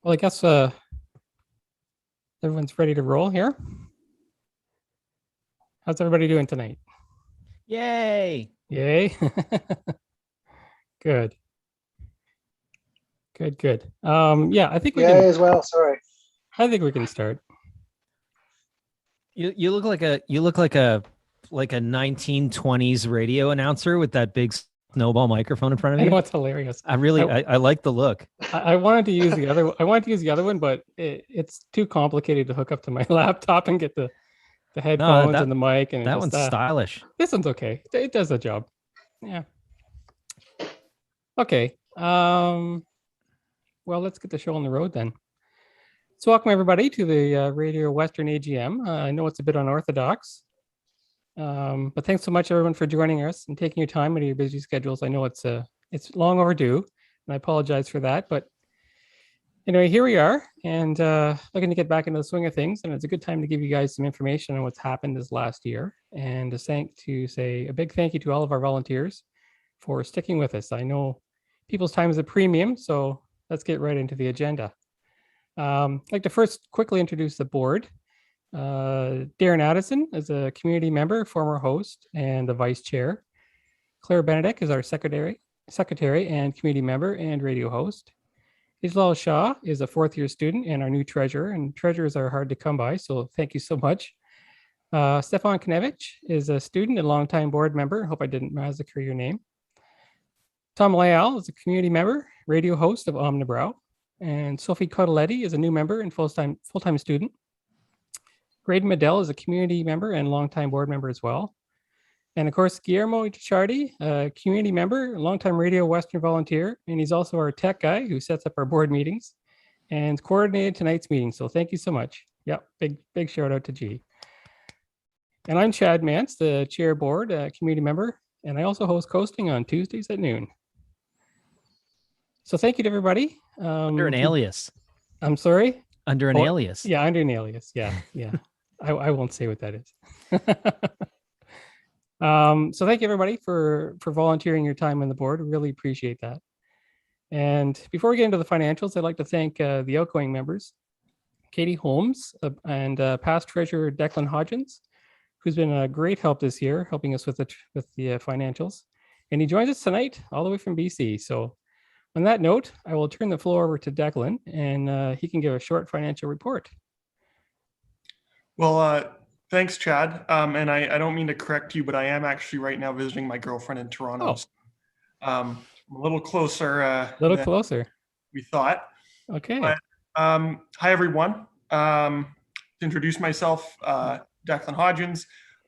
Well, I guess everyone's ready to roll here. How's everybody doing tonight? Yay! Yay! Good. Good. Yeah, I think we can. as well. Sorry. I think we can start. You look like a 1920s radio announcer with that big snowball microphone in front of I you. know it's hilarious. I like the look. I wanted to use the other. I wanted to use the other one, but it's too complicated to hook up to my laptop and get the headphones and the mic. And that one's stylish. This one's okay. It does the job. Yeah. Okay. Well, let's get the show on the road then. So welcome everybody to the Radio Western AGM. I know it's a bit unorthodox, but thanks so much everyone for joining us and taking your time out of your busy schedules. I know it's long overdue, and I apologize for that. But Anyway, here we are, and looking to get back into the swing of things. And it's a good time to give you guys some information on what's happened this last year, and to say a big thank you to all of our volunteers for sticking with us. I know people's time is a premium, so let's get right into the agenda. I'd like to first quickly introduce the board. Darren Addison is a community member, former host, and the vice chair. Claire Benedict is our secretary and community member and radio host. Islal Shah is a fourth-year student and our new treasurer, and treasurers are hard to come by, so thank you so much. Stefan Knevich is a student and longtime board member. Hope I didn't massacre your name. Tom Leal is a community member, radio host of Omnibrow, and Sophie Cotaletti is a new member and full-time student. Graydon Medell is a community member and longtime board member as well. And of course, Guillermo Ichardi, a community member, longtime Radio Western volunteer, and he's also our tech guy who sets up our board meetings and coordinated tonight's meeting. So thank you so much. Yep, big shout out to G. And I'm Chad Mance, the chair board community member, and I also host Coasting on Tuesdays at noon. So thank you to everybody. Under an alias. I'm sorry? Under an alias. Yeah, under an alias. Yeah. I won't say what that is. So thank you everybody for volunteering your time on the board. Really appreciate that. And before we get into the financials, I'd like to thank the outgoing members, Katie Holmes and past treasurer Declan Hodgins, who's been a great help this year, helping us with the financials. And he joins us tonight all the way from BC. So on that note, I will turn the floor over to Declan, and he can give a short financial report. Well, thanks, Chad. And I don't mean to correct you, but I am actually right now visiting my girlfriend in Toronto. Oh. A little closer. Closer. We thought. Okay. But, hi, everyone. To introduce myself, Declan Hodgins.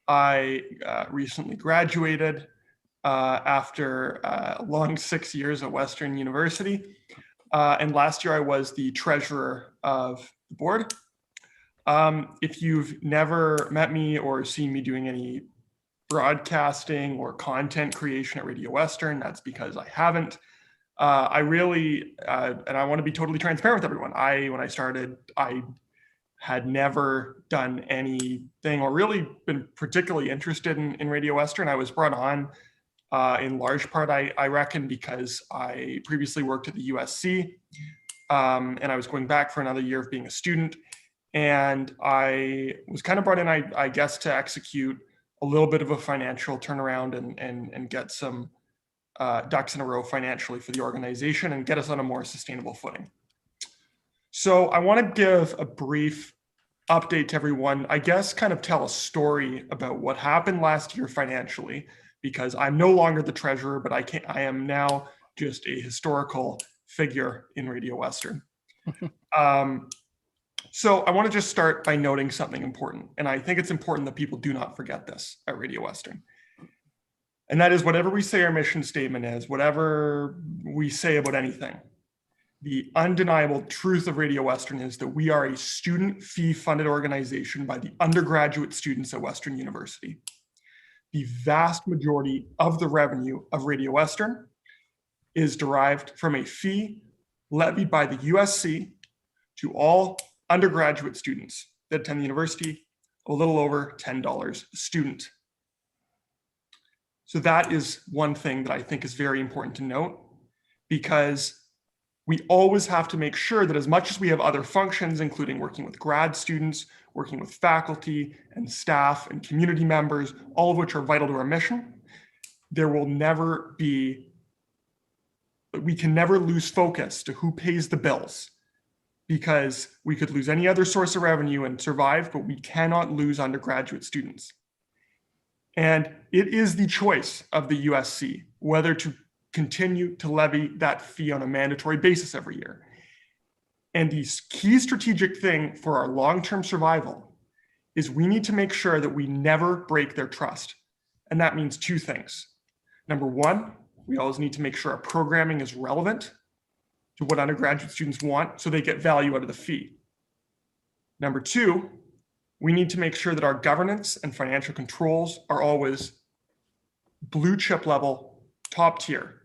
I recently graduated after a long 6 years at Western University. And last year I was the treasurer of the board. If you've never met me or seen me doing any broadcasting or content creation at Radio Western, that's because I haven't. I really, and I want to be totally transparent with everyone. When I started, I had never done anything or really been particularly interested in Radio Western. I was brought on in large part, I reckon, because I previously worked at the USC, and I was going back for another year of being a student. And I was kind of brought in, I guess, to execute a little bit of a financial turnaround and get some ducks in a row financially for the organization and get us on a more sustainable footing. So I want to give a brief update to everyone, I guess, kind of tell a story about what happened last year financially, because I'm no longer the treasurer, but I am now just a historical figure in Radio Western. So I want to just start by noting something important. And I think it's important that people do not forget this at Radio Western. And that is, whatever we say our mission statement is, whatever we say about anything, the undeniable truth of Radio Western is that we are a student fee funded organization by the undergraduate students at Western University. The vast majority of the revenue of Radio Western is derived from a fee levied by the USC to all undergraduate students that attend the university, a little over $10 a student. So that is one thing that I think is very important to note, because we always have to make sure that as much as we have other functions, including working with grad students, working with faculty and staff and community members, all of which are vital to our mission, there will never be, we can never lose focus to who pays the bills, because we could lose any other source of revenue and survive, but we cannot lose undergraduate students. And it is the choice of the USC whether to continue to levy that fee on a mandatory basis every year. And the key strategic thing for our long-term survival is we need to make sure that we never break their trust. And that means two things. Number one, we always need to make sure our programming is relevant to what undergraduate students want so they get value out of the fee. Number two, we need to make sure that our governance and financial controls are always blue chip level, top tier.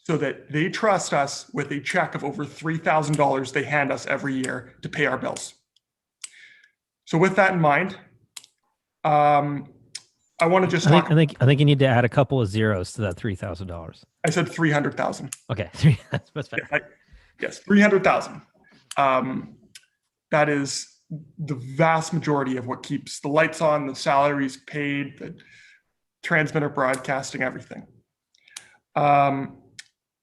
so that they trust us with a check of over $3,000 they hand us every year to pay our bills. So with that in mind, I want to just talk. I think you need to add a couple of zeros to that $3,000. I said 300,000. Okay, that's better. Yes, 300,000. That is the vast majority of what keeps the lights on, the salaries paid, the transmitter broadcasting, everything.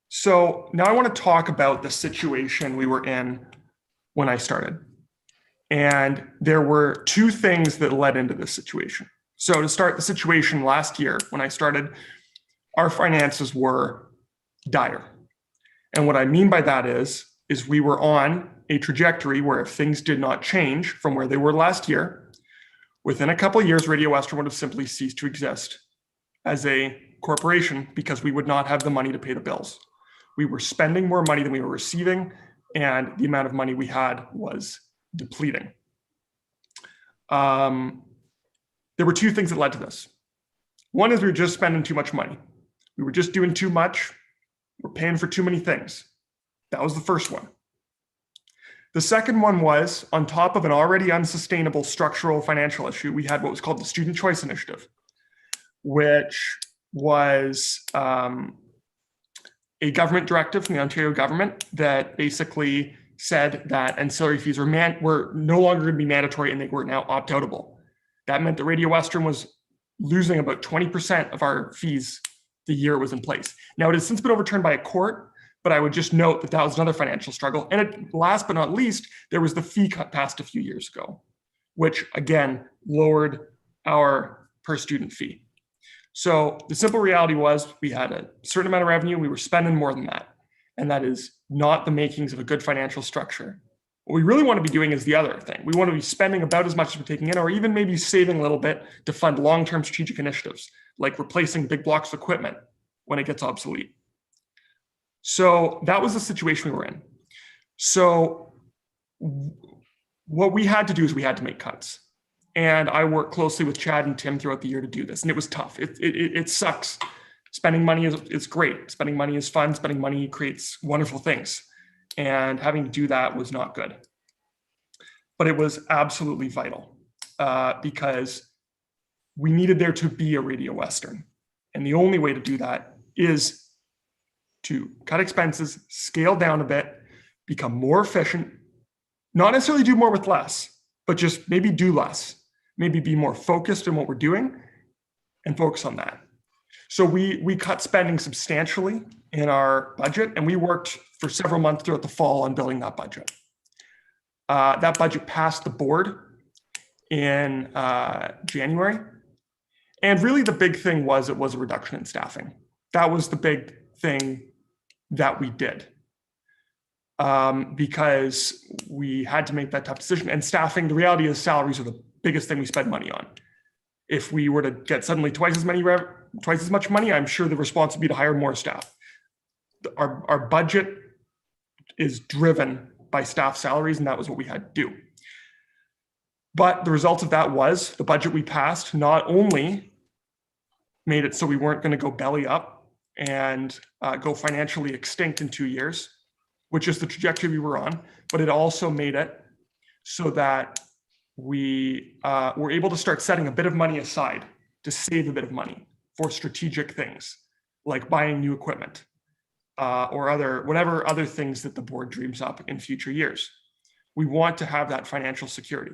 So now I want to talk about the situation we were in when I started. And there were two things that led into this situation. So to start, the situation last year when I started, our finances were dire. And what I mean by that is we were on a trajectory where if things did not change from where they were last year, within a couple of years, Radio Western would have simply ceased to exist as a corporation because we would not have the money to pay the bills. We were spending more money than we were receiving, and the amount of money we had was depleting. There were two things that led to this. One is we were just spending too much money. We were just doing too much. We're paying for too many things. That was the first one. The second one was, on top of an already unsustainable structural financial issue, we had what was called the Student Choice Initiative, which was a government directive from the Ontario government that basically said that ancillary fees were no longer going to be mandatory and they were now opt-outable. That meant that Radio Western was losing about 20% of our fees the year it was in place. Now, it has since been overturned by a court, but I would just note that that was another financial struggle. And last but not least, there was the fee cut passed a few years ago, which again lowered our per student fee. So the simple reality was we had a certain amount of revenue, we were spending more than that. And that is not the makings of a good financial structure. What we really want to be doing is the other thing. We want to be spending about as much as we're taking in, or even maybe saving a little bit to fund long-term strategic initiatives, like replacing big blocks of equipment when it gets obsolete. So that was the situation we were in. So what we had to do is we had to make cuts. And I worked closely with Chad and Tim throughout the year to do this. And it was tough. It sucks. Spending money is great. Spending money is fun. Spending money creates wonderful things. And having to do that was not good. But it was absolutely vital because we needed there to be a Radio Western. And the only way to do that is to cut expenses, scale down a bit, become more efficient, not necessarily do more with less, but just maybe do less, maybe be more focused in what we're doing and focus on that. So we cut spending substantially in our budget, and we worked for several months throughout the fall on building that budget. That budget passed the board in January. And really the big thing was it was a reduction in staffing. That was the big thing that we did because we had to make that tough decision. And staffing, the reality is salaries are the biggest thing we spend money on. If we were to get suddenly twice as much money, I'm sure the response would be to hire more staff. Our budget is driven by staff salaries, and that was what we had to do. But the result of that was the budget we passed not only made it so we weren't going to go belly up and go financially extinct in 2 years, which is the trajectory we were on, but it also made it so that we were able to start setting a bit of money aside to save a bit of money for strategic things like buying new equipment or whatever other things that the board dreams up in future years. We want to have that financial security.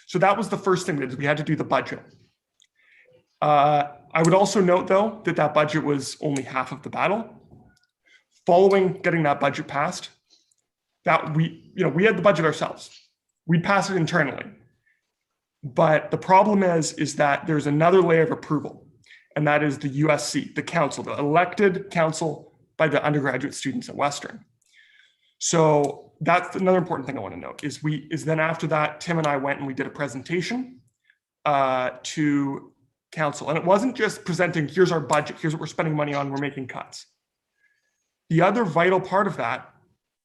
So that was the first thing we had to do the budget. I would also note though that budget was only half of the battle. Following getting that budget passed, that we had the budget ourselves. We'd pass it internally. But the problem is that there's another layer of approval, and that is the USC, the council, the elected council by the undergraduate students at Western. So that's another important thing I want to note is then after that, Tim and I went and we did a presentation to council. And it wasn't just presenting, here's our budget, here's what we're spending money on, we're making cuts. The other vital part of that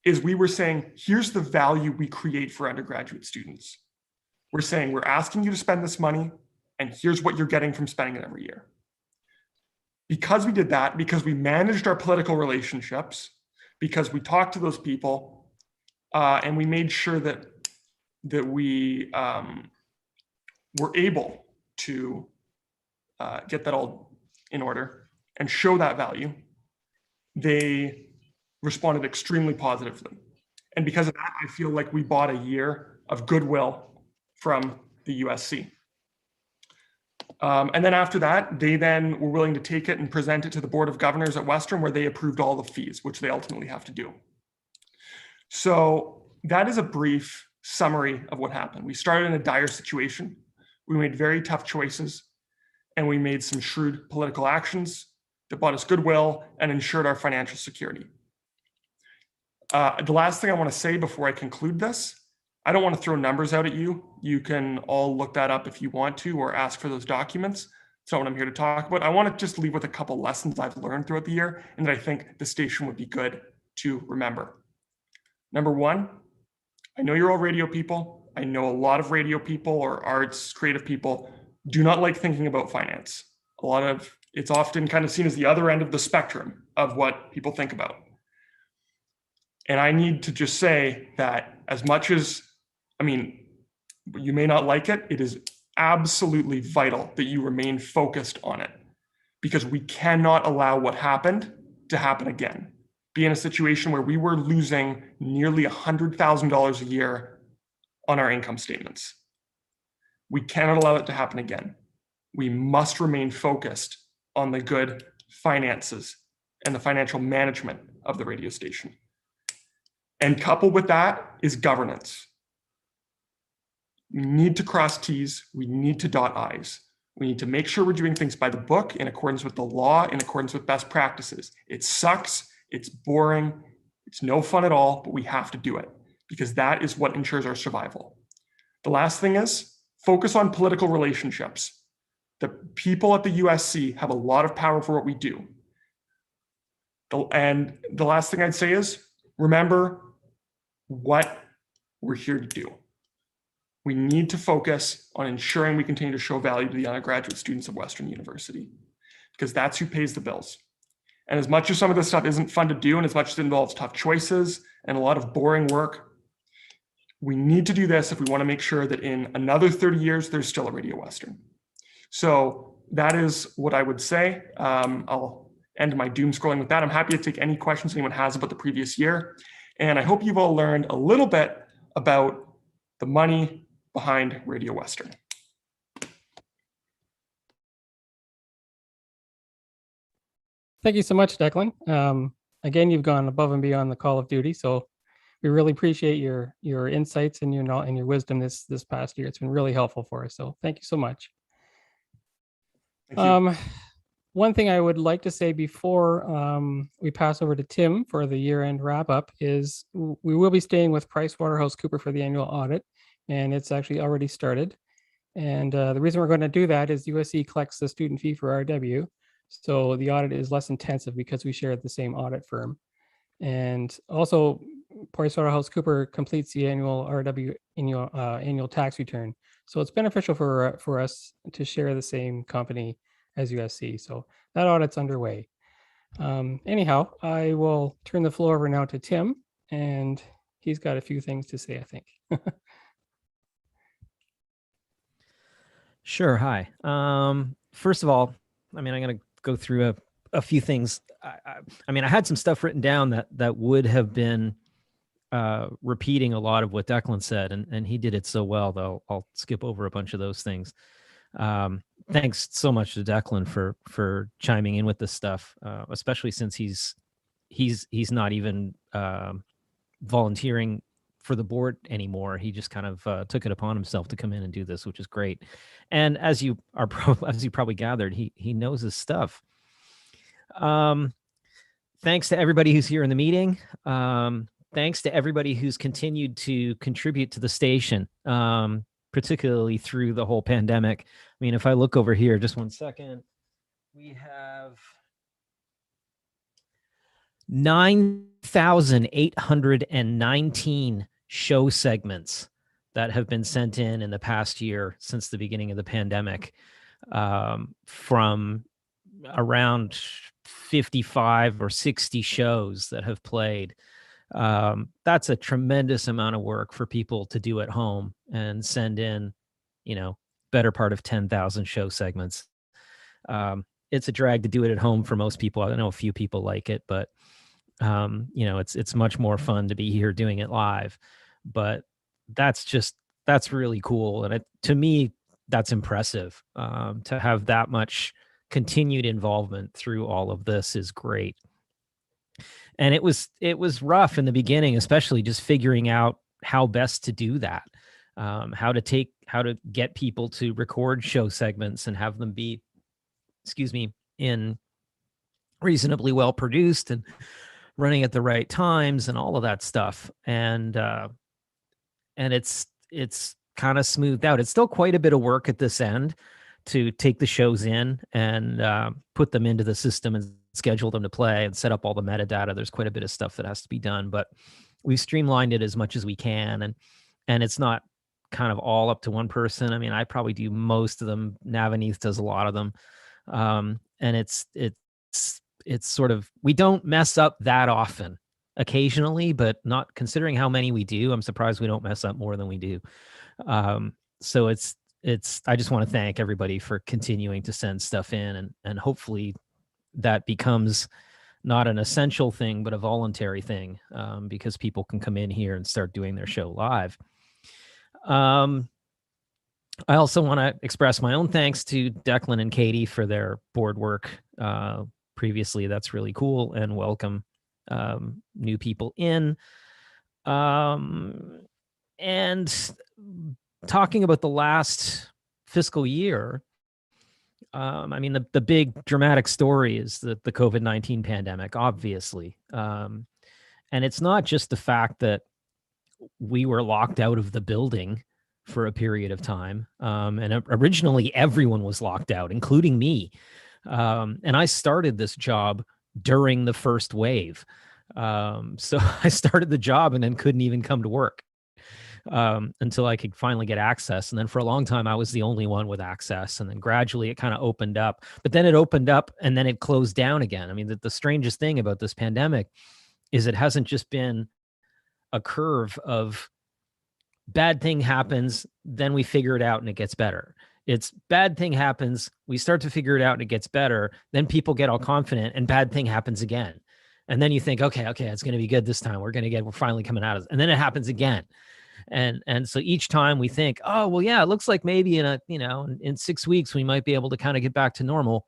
is we were saying, here's the value we create for undergraduate students. We're saying, we're asking you to spend this money, and here's what you're getting from spending it every year. because we did that, because we managed our political relationships, because we talked to those people, and we made sure that we were able to get that all in order and show that value, they responded extremely positively. And because of that, I feel like we bought a year of goodwill from the USC. And then after that, they then were willing to take it and present it to the Board of Governors at Western, where they approved all the fees, which they ultimately have to do. So that is a brief summary of what happened. We started in a dire situation. We made very tough choices, and we made some shrewd political actions that bought us goodwill and ensured our financial security. The last thing I want to say before I conclude this, I don't want to throw numbers out at you. You can all look that up if you want to, or ask for those documents. It's not what I'm here to talk about. I want to just leave with a couple lessons I've learned throughout the year and that I think the station would be good to remember. Number one, I know you're all radio people. I know a lot of radio people or arts, creative people do not like thinking about finance. It's often kind of seen as the other end of the spectrum of what people think about. And I need to just say that as much as, you may not like it, it is absolutely vital that you remain focused on it, because we cannot allow what happened to happen again. Be in a situation where we were losing nearly $100,000 a year on our income statements. We cannot allow it to happen again. We must remain focused on the good finances and the financial management of the radio station. And coupled with that is governance. We need to cross T's, we need to dot I's. We need to make sure we're doing things by the book, in accordance with the law, in accordance with best practices. It sucks, it's boring, it's no fun at all, but we have to do it, because that is what ensures our survival. The last thing is focus on political relationships. The people at the USC have a lot of power for what we do. And the last thing I'd say is remember what we're here to do. We need to focus on ensuring we continue to show value to the undergraduate students of Western University, because that's who pays the bills. And as much as some of this stuff isn't fun to do, and as much as it involves tough choices and a lot of boring work, we need to do this if we want to make sure that in another 30 years, there's still a Radio Western. So that is what I would say. I'll end my doom scrolling with that. I'm happy to take any questions anyone has about the previous year. And I hope you've all learned a little bit about the money behind Radio Western. Thank you so much, Declan. Again, you've gone above and beyond the call of duty, so we really appreciate your insights and your wisdom this past year. It's been really helpful for us. So thank you so much. Thank you. One thing I would like to say before we pass over to Tim for the year-end wrap-up is we will be staying with PricewaterhouseCoopers for the annual audit, and it's actually already started. And the reason we're going to do that is USC collects the student fee for RW, so the audit is less intensive because we share the same audit firm. And also, PricewaterhouseCoopers completes the annual RW annual tax return, so it's beneficial for us to share the same company as USC. So that audit's underway. Anyhow, I will turn the floor over now to Tim, and he's got a few things to say, I think. Sure. Hi. First of all, I'm going to go through a few things. I had some stuff written down that would have been repeating a lot of what Declan said, and he did it so well, though I'll skip over a bunch of those things. Thanks so much to Declan for chiming in with this stuff, especially since he's not even volunteering for the board anymore. He just kind of took it upon himself to come in and do this, which is great. And as you probably gathered, he knows his stuff. Thanks to everybody who's here in the meeting. Thanks to everybody who's continued to contribute to the station, particularly through the whole pandemic. If I look over here, just one second, we have 9,819 show segments that have been sent in the past year since the beginning of the pandemic, from around 55 or 60 shows that have played. That's a tremendous amount of work for people to do at home and send in, better part of 10,000 show segments. It's a drag to do it at home for most people. I know a few people like it, but it's much more fun to be here doing it live. But that's really cool, and to me, that's impressive. To have that much continued involvement through all of this is great. And it was rough in the beginning, especially just figuring out how best to do that, how to get people to record show segments and have them be, in reasonably well produced and running at the right times and all of that stuff. And it's kind of smoothed out. It's still quite a bit of work at this end to take the shows in and put them into the system and schedule them to play and set up all the metadata. There's quite a bit of stuff that has to be done, but we've streamlined it as much as we can. And it's not kind of all up to one person. I mean, I probably do most of them. Navaneeth does a lot of them. And it's sort of, we don't mess up that often. Occasionally, but not considering how many we do, I'm surprised we don't mess up more than we do. So I just want to thank everybody for continuing to send stuff in, and hopefully that becomes not an essential thing, but a voluntary thing, because people can come in here and start doing their show live. I also want to express my own thanks to Declan and Katie for their board work previously. That's really cool, and welcome new people in. And talking about the last fiscal year, I mean, the big dramatic story is the COVID-19 pandemic, obviously. And it's not just the fact that we were locked out of the building for a period of time. And originally everyone was locked out, including me. And I started this job during the first wave. So I started the job and then couldn't even come to work until I could finally get access. And then for a long time, I was the only one with access. And then gradually it kind of opened up, but then it opened up and then it closed down again. I mean, the strangest thing about this pandemic is it hasn't just been a curve of bad thing happens, then we figure it out and it gets better. It's bad thing happens, we start to figure it out and it gets better. Then people get all confident and bad thing happens again. And then you think, okay, it's going to be good this time. We're finally coming out of it. And then it happens again. And so each time we think, oh, well, yeah, it looks like maybe in 6 weeks, we might be able to kind of get back to normal.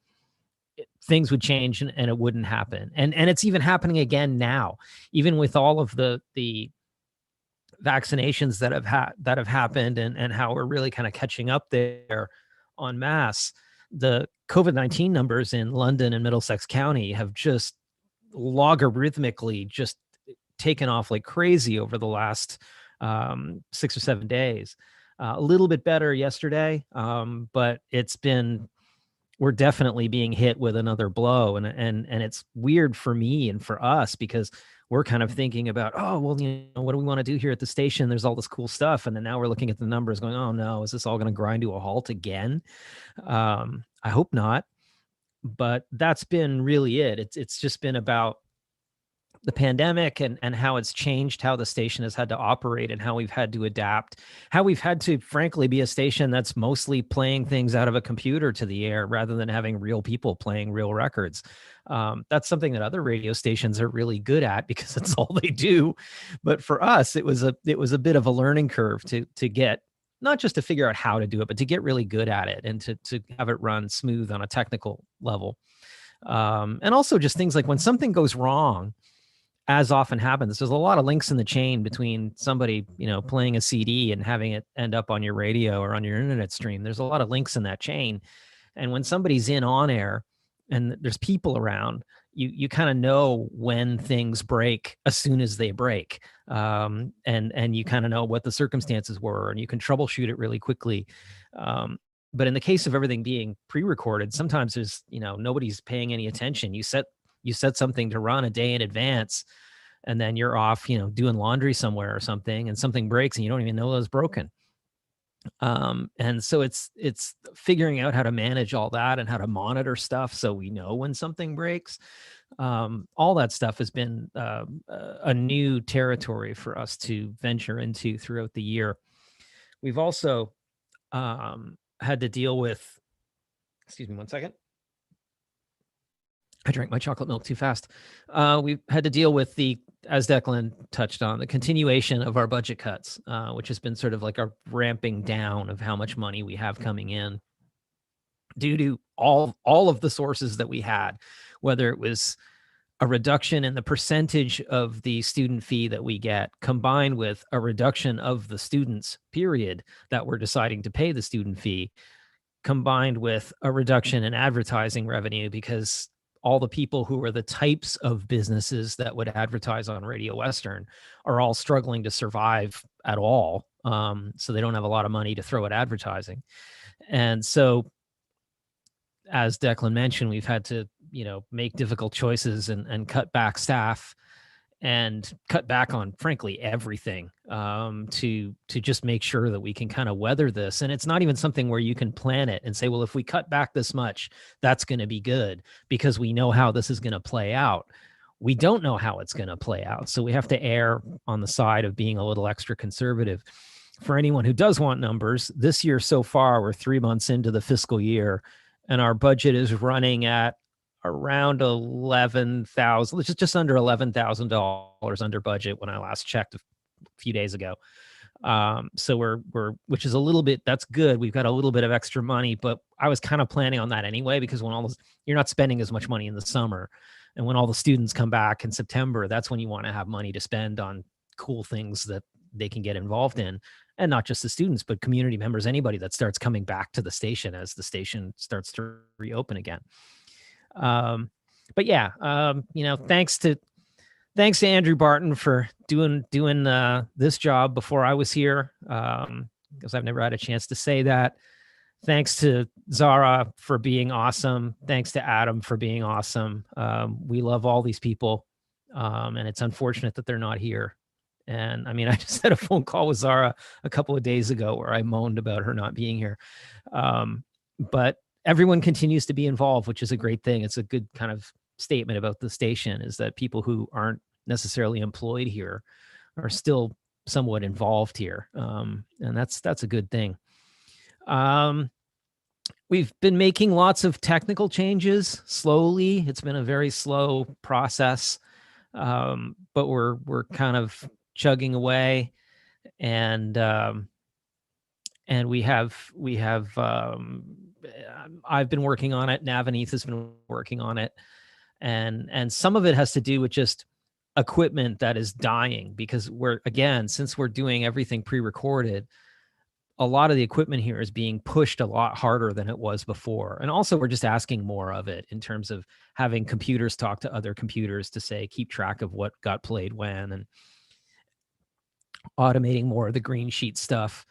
Things would change and it wouldn't happen. And it's even happening again now, even with all of the vaccinations that have happened and how we're really kind of catching up there en masse. The COVID-19 numbers in London and Middlesex County have just logarithmically just taken off like crazy over the last 6 or 7 days. A little bit better yesterday, but we're definitely being hit with another blow. And it's weird for me and for us because we're kind of thinking about, oh, well, what do we want to do here at the station? There's all this cool stuff. And then now we're looking at the numbers going, oh no, is this all going to grind to a halt again? I hope not. But that's been really it. It's just been about the pandemic and how it's changed how the station has had to operate and how we've had to adapt, how we've had to, frankly, be a station that's mostly playing things out of a computer to the air rather than having real people playing real records. That's something that other radio stations are really good at because that's all they do. But for us, it was a bit of a learning curve to get, not just to figure out how to do it, but to get really good at it and to have it run smooth on a technical level. And also just things like when something goes wrong, as often happens, there's a lot of links in the chain between somebody, playing a CD and having it end up on your radio or on your internet stream. There's a lot of links in that chain. And when somebody's on air and there's people around, you kind of know when things break as soon as they break. And you kind of know what the circumstances were and you can troubleshoot it really quickly. But in the case of everything being pre-recorded, sometimes there's, nobody's paying any attention. You set something to run a day in advance and then you're off, doing laundry somewhere or something and something breaks and you don't even know it was broken. And so it's figuring out how to manage all that and how to monitor stuff so we know when something breaks. All that stuff has been a new territory for us to venture into throughout the year. We've also had to deal with, excuse me one second. I drank my chocolate milk too fast. We've had to deal with as Declan touched on, the continuation of our budget cuts, which has been sort of like a ramping down of how much money we have coming in due to all of the sources that we had, whether it was a reduction in the percentage of the student fee that we get, combined with a reduction of the students, period, that we're deciding to pay the student fee, combined with a reduction in advertising revenue because all the people who are the types of businesses that would advertise on Radio Western are all struggling to survive at all. So they don't have a lot of money to throw at advertising. And so, as Declan mentioned, we've had to, make difficult choices and cut back staff and cut back on, frankly, everything to just make sure that we can kind of weather this. And it's not even something where you can plan it and say, well, if we cut back this much, that's going to be good because we know how this is going to play out. We don't know how it's going to play out. So we have to err on the side of being a little extra conservative. For anyone who does want numbers, this year so far, we're 3 months into the fiscal year, and our budget is running at around $11,000, just under $11,000 under budget when I last checked a few days ago. So we're, which is a little bit, that's good. We've got a little bit of extra money, but I was kind of planning on that anyway, because when you're not spending as much money in the summer. And when all the students come back in September, that's when you want to have money to spend on cool things that they can get involved in. And not just the students, but community members, anybody that starts coming back to the station as the station starts to reopen again. But yeah, thanks to Andrew Barton for doing this job before I was here, because I've never had a chance to say that. Thanks to Zara for being awesome. Thanks to Adam for being awesome. We love all these people, and it's unfortunate that they're not here. And I mean, I just had a phone call with Zara a couple of days ago where I moaned about her not being here. But everyone continues to be involved, which is a great thing. It's a good kind of statement about the station, is that people who aren't necessarily employed here are still somewhat involved here. And that's a good thing. We've been making lots of technical changes slowly. It's been a very slow process, but we're kind of chugging away, and we have I've been working on it. Navaneeth has been working on it, and some of it has to do with just equipment that is dying, because since we're doing everything pre-recorded, a lot of the equipment here is being pushed a lot harder than it was before. And also we're just asking more of it in terms of having computers talk to other computers to say, keep track of what got played when, and automating more of the green sheet stuff.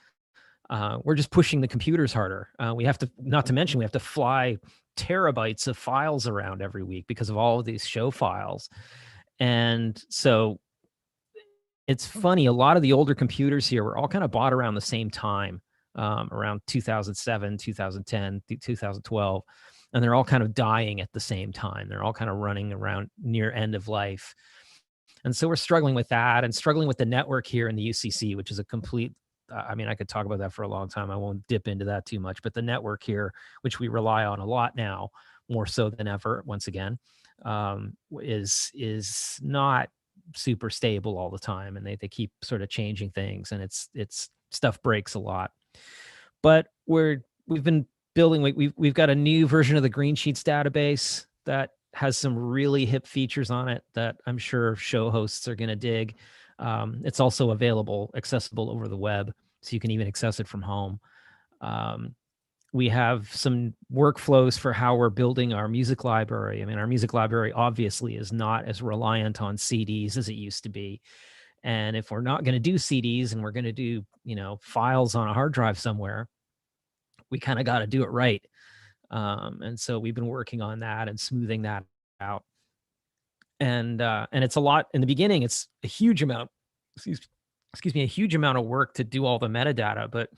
We're just pushing the computers harder. We have to, not to mention, we have to fly terabytes of files around every week because of all of these show files. And so it's funny, a lot of the older computers here were all kind of bought around the same time, around 2007, 2010, 2012. And they're all kind of dying at the same time. They're all kind of running around near end of life. And so we're struggling with that, and struggling with the network here in the UCC, which is a complete, I mean, I could talk about that for a long time. I won't dip into that too much, but the network here, which we rely on a lot now, more so than ever, once again, is not super stable all the time, and they keep sort of changing things, and it's stuff breaks a lot. But we've been building, we've got a new version of the Green Sheets database that has some really hip features on it that I'm sure show hosts are going to dig. It's also accessible over the web, so you can even access it from home. We have some workflows for how we're building our music library. I mean, our music library obviously is not as reliant on CDs as it used to be. And if we're not going to do CDs and we're going to do, files on a hard drive somewhere, we kind of got to do it right. And so we've been working on that and smoothing that out. And it's a lot in the beginning. It's a huge amount, a huge amount of work to do all the metadata, but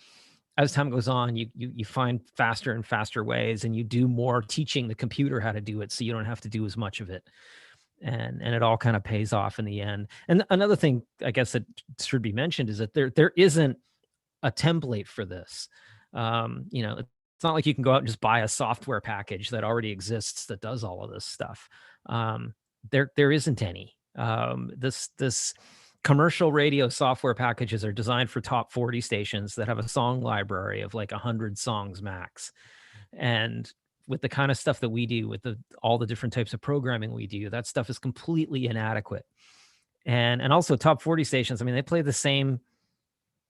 as time goes on, you find faster and faster ways, and you do more teaching the computer how to do it, so you don't have to do as much of it. And it all kind of pays off in the end. And another thing I guess that should be mentioned is that there isn't a template for this. It's not like you can go out and just buy a software package that already exists that does all of this stuff. There isn't any. This commercial radio software packages are designed for top 40 stations that have a song library of like 100 songs max. And with the kind of stuff that we do, with all the different types of programming we do, that stuff is completely inadequate. And also top 40 stations, I mean, they play the same,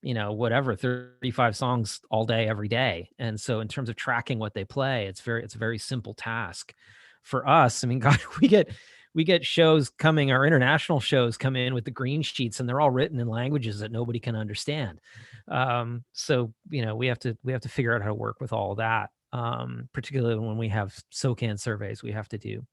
35 songs all day, every day. And so in terms of tracking what they play, it's a very simple task for us. I mean, God, we get shows coming, our international shows come in with the green sheets, and they're all written in languages that nobody can understand. So, we have to figure out how to work with all of that. Particularly when we have SOCAN surveys we have to do.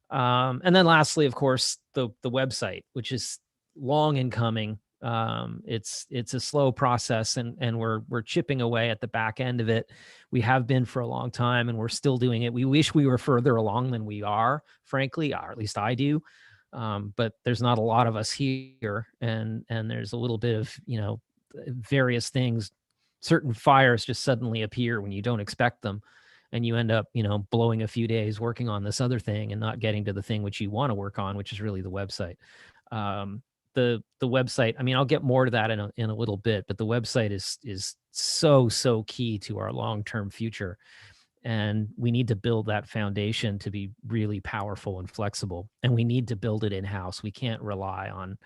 And then lastly, of course, the website, which is long in coming. It's a slow process, and we're chipping away at the back end of it. We have been for a long time, and we're still doing it. We wish we were further along than we are, frankly, or at least I do. But there's not a lot of us here, and there's a little bit of, various things. Certain fires just suddenly appear when you don't expect them, and you end up, blowing a few days working on this other thing and not getting to the thing which you want to work on, which is really the website. The website, I mean, I'll get more to that in a little bit, but the website is so key to our long-term future. And we need to build that foundation to be really powerful and flexible. And we need to build it in-house. We can't rely on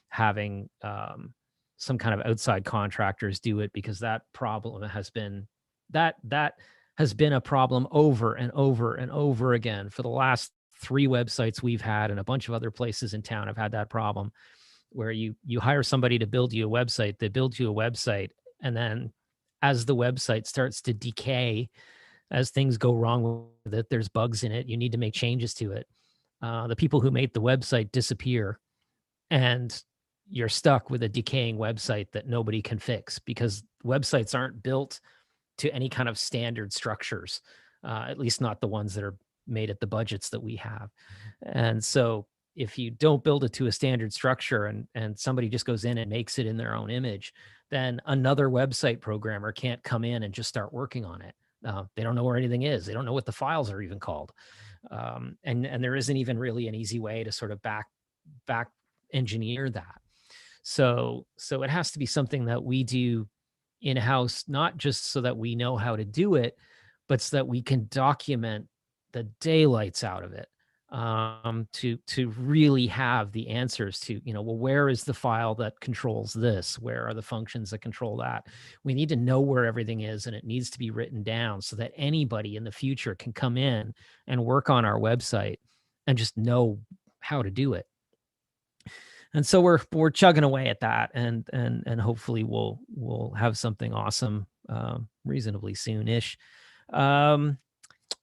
having some kind of outside contractors do it, because that problem has been that has been a problem over and over and over again for the last 3 websites we've had, and a bunch of other places in town have had that problem, where you hire somebody to build you a website. They build you a website, and then as the website starts to decay, as things go wrong with it, there's bugs in it, you need to make changes to it. The people who made the website disappear, and you're stuck with a decaying website that nobody can fix, because websites aren't built to any kind of standard structures, at least not the ones that are made at the budgets that we have. And so if you don't build it to a standard structure, and somebody just goes in and makes it in their own image, then another website programmer can't come in and just start working on it. They don't know where anything is. They don't know what the files are even called. And there isn't even really an easy way to sort of back engineer that. So it has to be something that we do in-house, not just so that we know how to do it, but so that we can document the daylights out of it, to really have the answers to, well, where is the file that controls this? Where are the functions that control that? We need to know where everything is, and it needs to be written down so that anybody in the future can come in and work on our website and just know how to do it. And so we're chugging away at that, and hopefully we'll have something awesome reasonably soon-ish.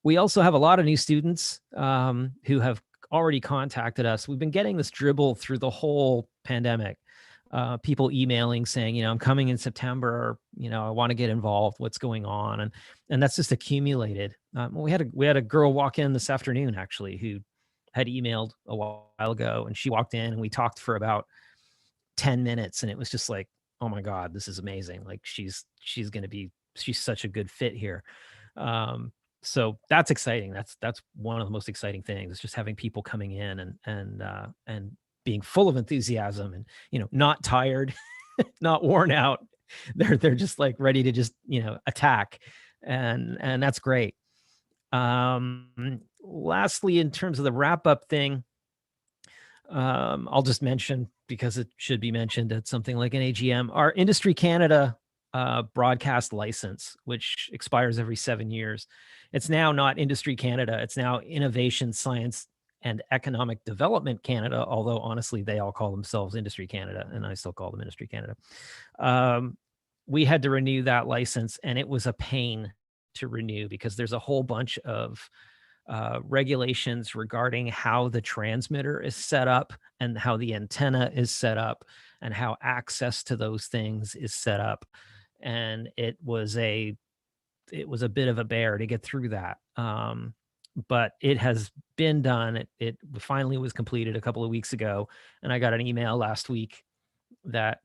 We also have a lot of new students who have already contacted us. We've been getting this dribble through the whole pandemic. People emailing saying, I'm coming in September, I want to get involved. What's going on? And that's just accumulated. We had a girl walk in this afternoon, actually, who had emailed a while ago, and she walked in and we talked for about 10 minutes, and it was just like, oh my God, this is amazing. Like she's such a good fit here. So that's exciting. That's one of the most exciting things. It's just having people coming in and being full of enthusiasm, and, not tired, not worn out. They're just like ready to just, attack. And that's great. Lastly, in terms of the wrap up thing, I'll just mention, because it should be mentioned at something like an AGM, our Industry Canada broadcast license, which expires every 7 years. It's now not Industry Canada. It's now Innovation, Science and Economic Development Canada, although honestly, they all call themselves Industry Canada, and I still call them Industry Canada. We had to renew that license, and it was a pain to renew, because there's a whole bunch of regulations regarding how the transmitter is set up, and how the antenna is set up, and how access to those things is set up. and it was a bit of a bear to get through that. But it has been done. It finally was completed a couple of weeks ago, and I got an email last week that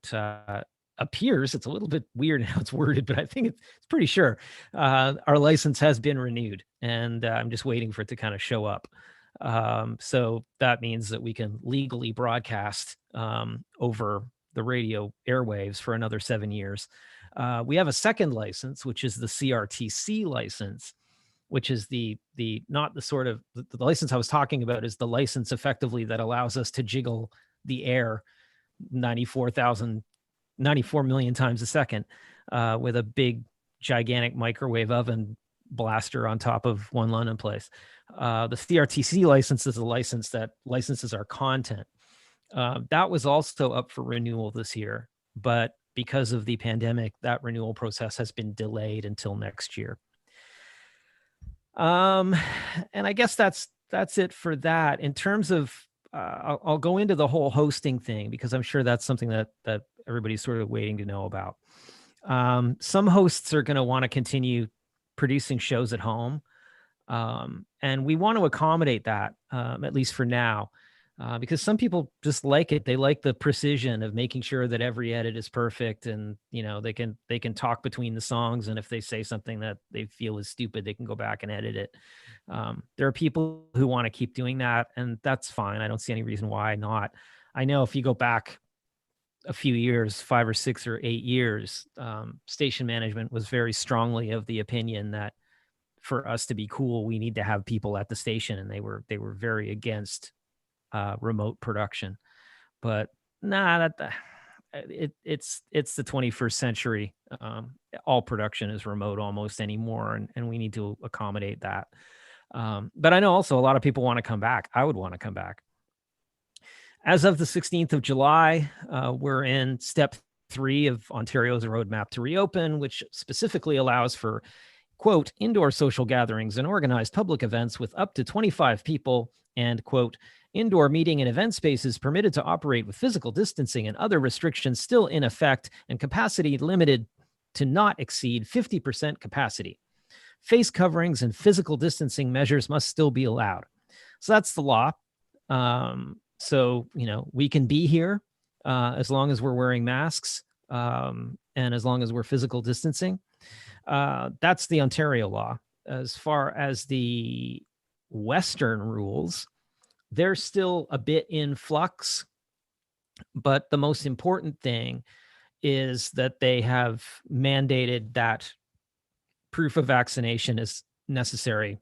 appears, it's a little bit weird how it's worded, but I think it's pretty sure our license has been renewed, and I'm just waiting for it to kind of show up. So that means that we can legally broadcast over the radio airwaves for another 7 years. We have a second license, which is the CRTC license, which is the not the sort of the license I was talking about is the license effectively that allows us to jiggle the air 94 million times a second with a big gigantic microwave oven blaster on top of One London Place. The CRTC license is a license that licenses our content. That was also up for renewal this year, but because of the pandemic, that renewal process has been delayed until next year. And I guess that's it for that. In terms of, I'll go into the whole hosting thing because I'm sure that's something that everybody's sort of waiting to know about. Some hosts are going to want to continue producing shows at home. And we want to accommodate that, at least for now, because some people just like it. They like the precision of making sure that every edit is perfect, and they can talk between the songs. And if they say something that they feel is stupid, they can go back and edit it. There are people who want to keep doing that, and that's fine. I don't see any reason why not. I know if you go back a few years, 5 or 6 or 8 years, station management was very strongly of the opinion that for us to be cool, we need to have people at the station, and they were very against remote production. But it's the 21st century. All production is remote almost anymore, and we need to accommodate that. But I know also a lot of people want to come back. I would want to come back. As of the 16th of July, we're in step 3 of Ontario's roadmap to reopen, which specifically allows for, quote, indoor social gatherings and organized public events with up to 25 people, and, quote, indoor meeting and event spaces permitted to operate with physical distancing and other restrictions still in effect, and capacity limited to not exceed 50% capacity. Face coverings and physical distancing measures must still be allowed. So that's the law. So, we can be here as long as we're wearing masks and as long as we're physical distancing. That's the Ontario law. As far as the Western rules, they're still a bit in flux, but the most important thing is that they have mandated that proof of vaccination is necessary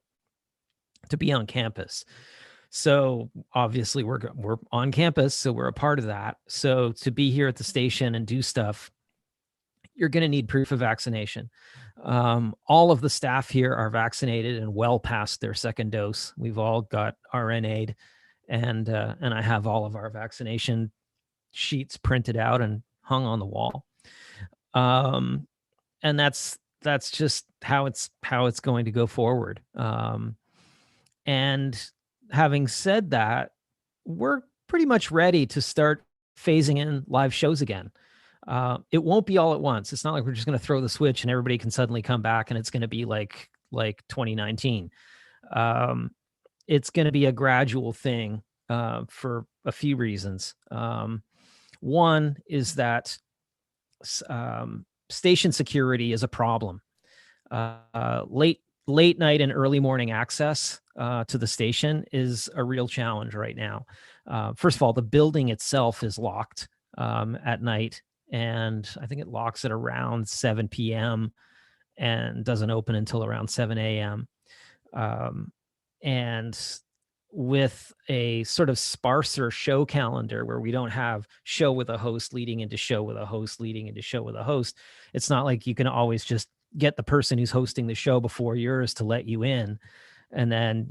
to be on campus. So obviously we're on campus, so we're a part of that. So to be here at the station and do stuff, you're going to need proof of vaccination. All of the staff here are vaccinated and well past their second dose. We've all got RNA'd, and I have all of our vaccination sheets printed out and hung on the wall. And that's just how it's going to go forward. And having said that, we're pretty much ready to start phasing in live shows again. It won't be all at once. It's not like we're just going to throw the switch and everybody can suddenly come back and it's going to be like 2019. It's going to be a gradual thing for a few reasons. One is that station security is a problem. Late night and early morning access to the station is a real challenge right now. First of all, the building itself is locked at night, and I think it locks at around 7 p.m. and doesn't open until around 7 a.m. And with a sort of sparser show calendar where we don't have show with a host leading into show with a host leading into show with a host, it's not like you can always just get the person who's hosting the show before yours to let you in and then,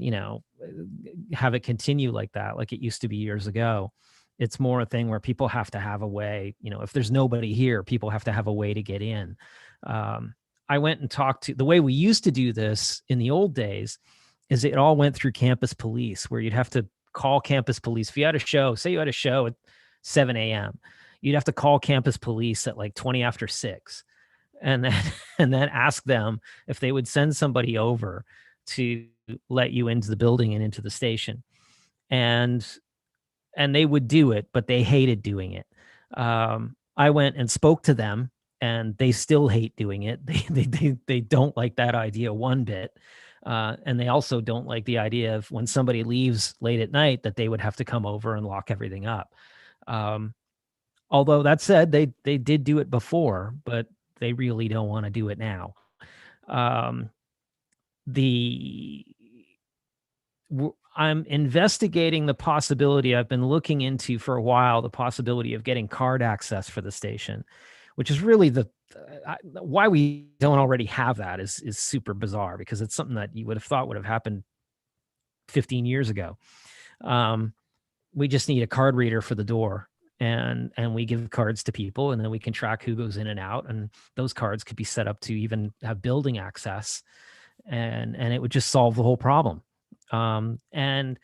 have it continue like that, like it used to be years ago. It's more a thing where people have to have a way, if there's nobody here, people have to have a way to get in. I went and talked to the way we used to do this in the old days is it all went through campus police, where you'd have to call campus police. If you had a show, say you had a show at 7 a.m., you'd have to call campus police at like 20 after 6. and then and then ask them if they would send somebody over to let you into the building and into the station. And they would do it, but they hated doing it. I went and spoke to them, and they still hate doing it. They don't like that idea one bit. And they also don't like the idea of when somebody leaves late at night that they would have to come over and lock everything up. Although that said, they did do it before, but they really don't want to do it now. The I'm investigating the possibility, I've been looking into for a while, the possibility of getting card access for the station, which is really why we don't already have that is super bizarre, because it's something that you would have thought would have happened 15 years ago. We just need a card reader for the door, and we give cards to people, and then we can track who goes in and out, and those cards could be set up to even have building access, and it would just solve the whole problem. And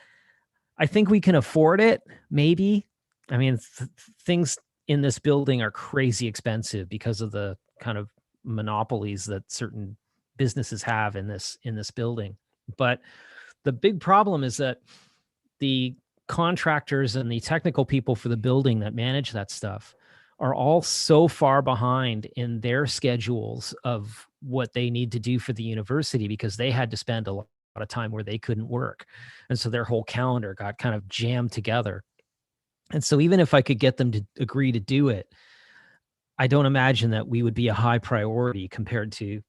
I think we can afford it, maybe. I mean, things in this building are crazy expensive because of the kind of monopolies that certain businesses have in this building. But the big problem is that the contractors and the technical people for the building that manage that stuff are all so far behind in their schedules of what they need to do for the university, because they had to spend a lot of time where they couldn't work. And so their whole calendar got kind of jammed together. And so even if I could get them to agree to do it, I don't imagine that we would be a high priority compared to,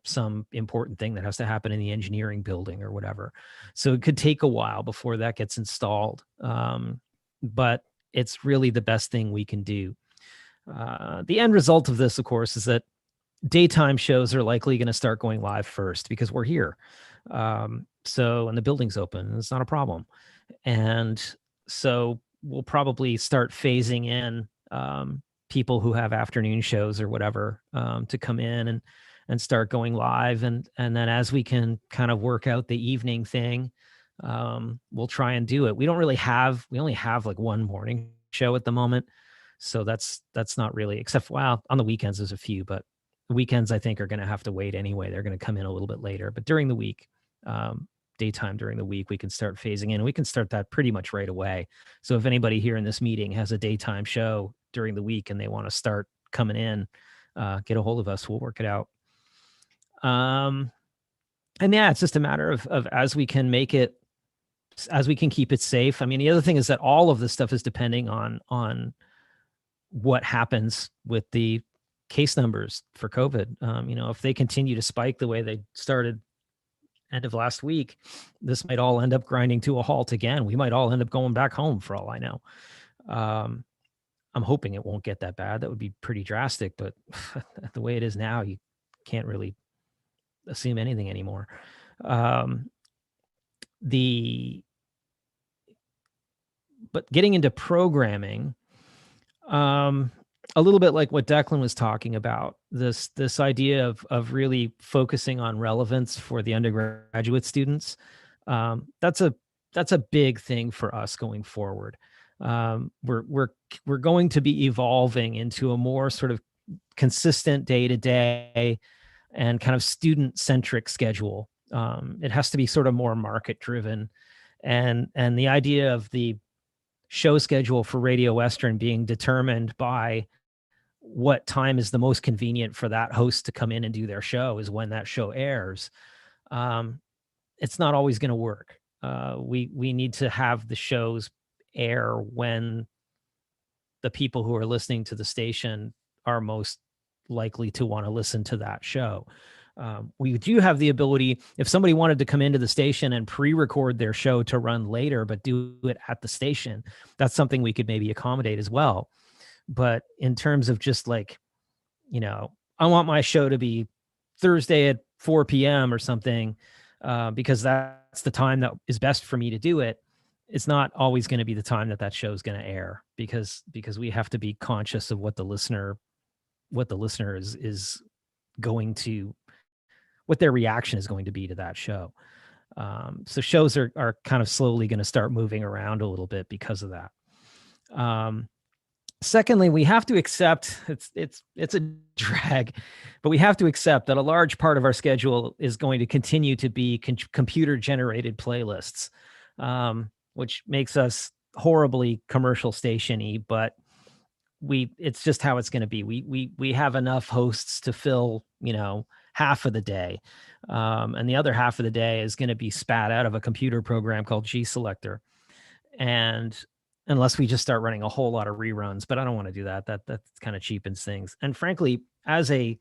some important thing that has to happen in the engineering building or whatever. So it could take a while before that gets installed. But it's really the best thing we can do. The end result of this, of course, is that daytime shows are likely going to start going live first because we're here. And the building's open, it's not a problem. And so we'll probably start phasing in people who have afternoon shows or whatever to come in and start going live. And then as we can kind of work out the evening thing, we'll try and do it. We only have like one morning show at the moment. So that's not really, except, on the weekends, there's a few, but the weekends I think are going to have to wait anyway. They're going to come in a little bit later, but during the week, daytime during the week, we can start phasing in. We can start that pretty much right away. So if anybody here in this meeting has a daytime show during the week and they want to start coming in, get a hold of us. We'll work it out. And yeah, it's just a matter of as we can make it, as we can keep it safe. I mean, the other thing is that all of this stuff is depending on what happens with the case numbers for COVID. If they continue to spike the way they started end of last week, this might all end up grinding to a halt again. We might all end up going back home for all I know. I'm hoping it won't get that bad. That would be pretty drastic, but the way it is now, you can't really assume anything anymore. But getting into programming, a little bit like what Declan was talking about, this idea of really focusing on relevance for the undergraduate students. That's a big thing for us going forward. We're going to be evolving into a more sort of consistent day-to-day and kind of student-centric schedule. It has to be sort of more market-driven, and the idea of the show schedule for Radio Western being determined by what time is the most convenient for that host to come in and do their show is when that show airs. It's not always going to work. We need to have the shows air when the people who are listening to the station are most likely to want to listen to that show. We do have the ability, if somebody wanted to come into the station and pre-record their show to run later, but do it at the station, that's something we could maybe accommodate as well. But in terms of just like, I want my show to be Thursday at 4 p.m. or something, because that's the time that is best for me to do it. It's not always going to be the time that show is going to air, because we have to be conscious of what the listener is going to, what their reaction is going to be to that show. So shows are kind of slowly going to start moving around a little bit because of that. Secondly, we have to accept it's a drag, but we have to accept that a large part of our schedule is going to continue to be computer generated playlists, which makes us horribly commercial station-y, but it's just how it's going to be. We have enough hosts to fill, half of the day. And the other half of the day is going to be spat out of a computer program called G Selector. And unless we just start running a whole lot of reruns, but I don't want to do that. That kind of cheapens things. And frankly, as an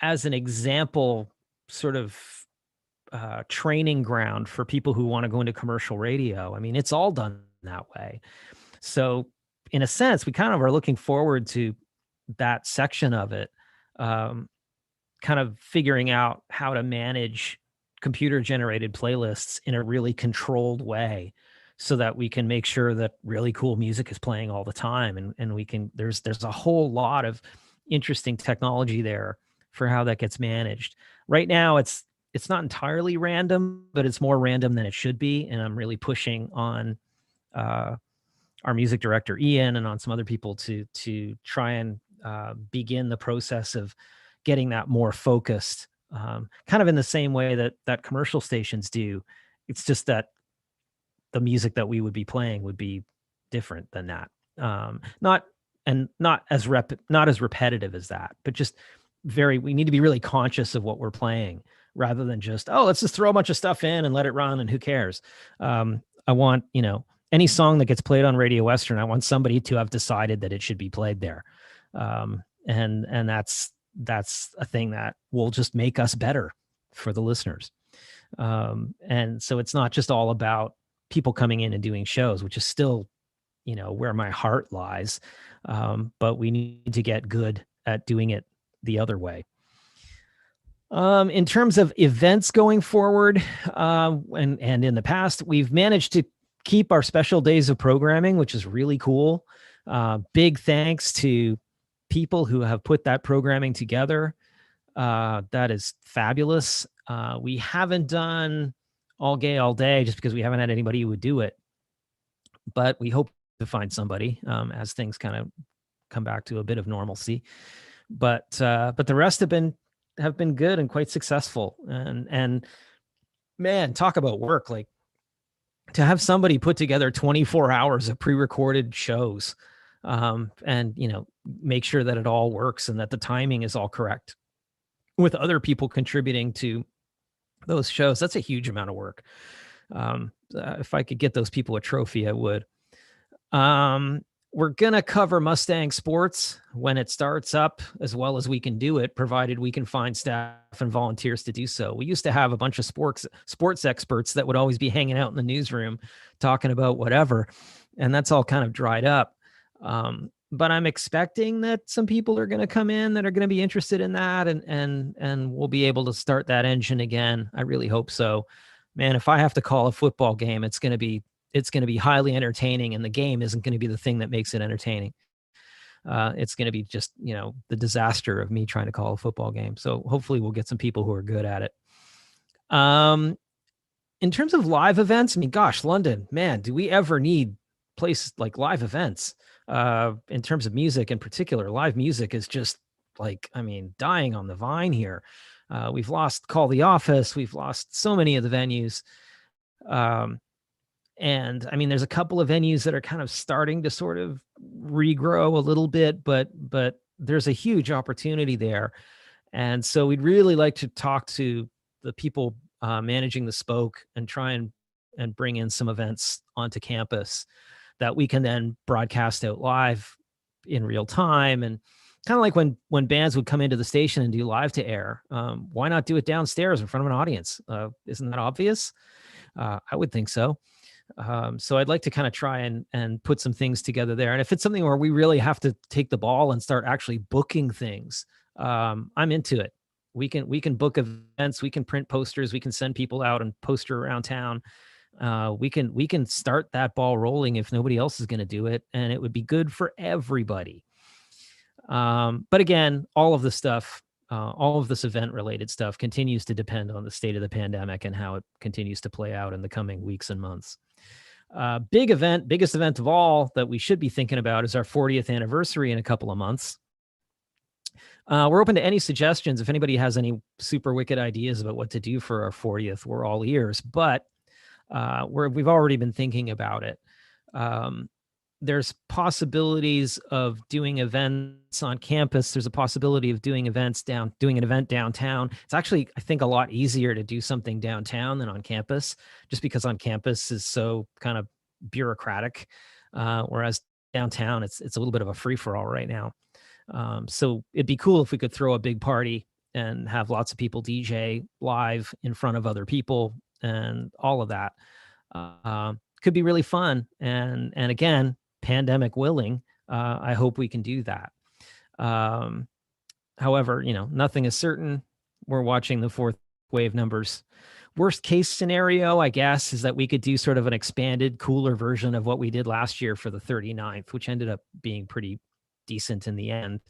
example, sort of training ground for people who want to go into commercial radio, I mean, it's all done that way. So in a sense, we kind of are looking forward to that section of it, kind of figuring out how to manage computer generated playlists in a really controlled way, so that we can make sure that really cool music is playing all the time. And we can, there's a whole lot of interesting technology there for how that gets managed. Right now, it's not entirely random, but it's more random than it should be. And I'm really pushing on our music director, Ian, and on some other people to try and begin the process of getting that more focused, kind of in the same way that commercial stations do. It's just that the music that we would be playing would be different than that. Not as repetitive as that, but just we need to be really conscious of what we're playing, rather than just, let's just throw a bunch of stuff in and let it run and who cares. I want, any song that gets played on Radio Western, I want somebody to have decided that it should be played there. And that's a thing that will just make us better for the listeners. And so it's not just all about people coming in and doing shows, which is still, where my heart lies. But we need to get good at doing it the other way. In terms of events going forward, and in the past, we've managed to keep our special days of programming, which is really cool. Big thanks to people who have put that programming together. That is fabulous. We haven't done all gay all day just because we haven't had anybody who would do it, but we hope to find somebody as things kind of come back to a bit of normalcy. But the rest have been good and quite successful. And man, talk about work. Like, to have somebody put together 24 hours of pre-recorded shows, and make sure that it all works and that the timing is all correct, with other people contributing to those shows, that's a huge amount of work. If I could get those people a trophy, I would. We're going to cover Mustang sports when it starts up as well as we can do it, provided we can find staff and volunteers to do so. We used to have a bunch of sports experts that would always be hanging out in the newsroom talking about whatever, and that's all kind of dried up. But I'm expecting that some people are going to come in that are going to be interested in that, and we'll be able to start that engine again. I really hope so. Man, if I have to call a football game, it's going to be highly entertaining, and the game isn't going to be the thing that makes it entertaining. It's going to be just, the disaster of me trying to call a football game. So hopefully we'll get some people who are good at it. In terms of live events, I mean, gosh, London, man, do we ever need places like live events? In terms of music in particular, live music is just dying on the vine here. We've lost Call the Office. We've lost so many of the venues. And I mean, there's a couple of venues that are kind of starting to sort of regrow a little bit, but there's a huge opportunity there. And so we'd really like to talk to the people managing the Spoke and try and bring in some events onto campus that we can then broadcast out live in real time. And kind of like when bands would come into the station and do live to air, why not do it downstairs in front of an audience? Isn't that obvious? I would think so. So I'd like to kind of try and put some things together there. And if it's something where we really have to take the ball and start actually booking things, I'm into it. We can book events, we can print posters, we can send people out and poster around town. We can start that ball rolling if nobody else is going to do it, and it would be good for everybody. But again, all of this event related stuff continues to depend on the state of the pandemic and how it continues to play out in the coming weeks and months. Biggest event of all that we should be thinking about is our 40th anniversary in a couple of months. We're open to any suggestions. If anybody has any super wicked ideas about what to do for our 40th, we're all ears. But we've already been thinking about it. There's possibilities of doing events on campus. There's a possibility of doing an event downtown. It's actually, I think, a lot easier to do something downtown than on campus, just because on campus is so kind of bureaucratic, whereas downtown it's a little bit of a free for all right now. So it'd be cool if we could throw a big party and have lots of people DJ live in front of other people and all of that. Could be really fun. And again, pandemic willing, I hope we can do that. However, nothing is certain. We're watching the fourth wave numbers. Worst case scenario, I guess, is that we could do sort of an expanded, cooler version of what we did last year for the 39th, which ended up being pretty decent in the end.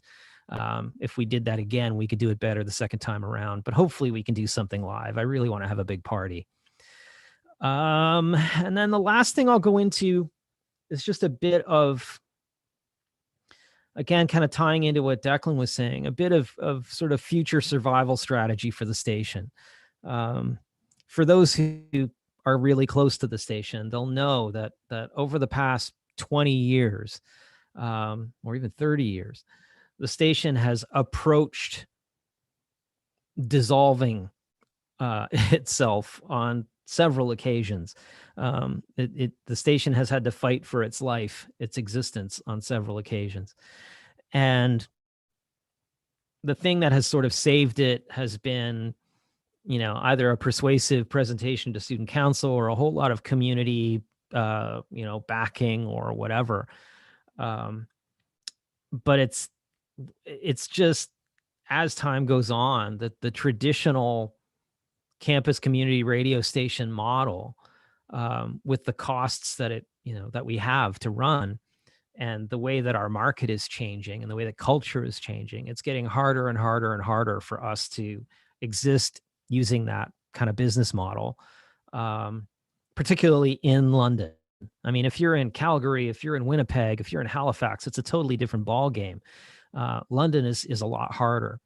If we did that again, we could do it better the second time around, but hopefully we can do something live. I really want to have a big party. And then the last thing I'll go into is just a bit of, again, kind of tying into what Declan was saying, a bit of sort of future survival strategy for the station. For those who are really close to the station, they'll know that over the past 20 years, or even 30 years, the station has approached dissolving itself on several occasions. The station has had to fight for its life, its existence on several occasions. And the thing that has sort of saved it has been, either a persuasive presentation to student council or a whole lot of community, backing or whatever. But it's just, as time goes on, that the traditional campus community radio station model, with the costs that that we have to run, and the way that our market is changing and the way that culture is changing, it's getting harder and harder and harder for us to exist using that kind of business model, particularly in London. I mean, if you're in Calgary, if you're in Winnipeg, if you're in Halifax, it's a totally different ball game. London is a lot harder.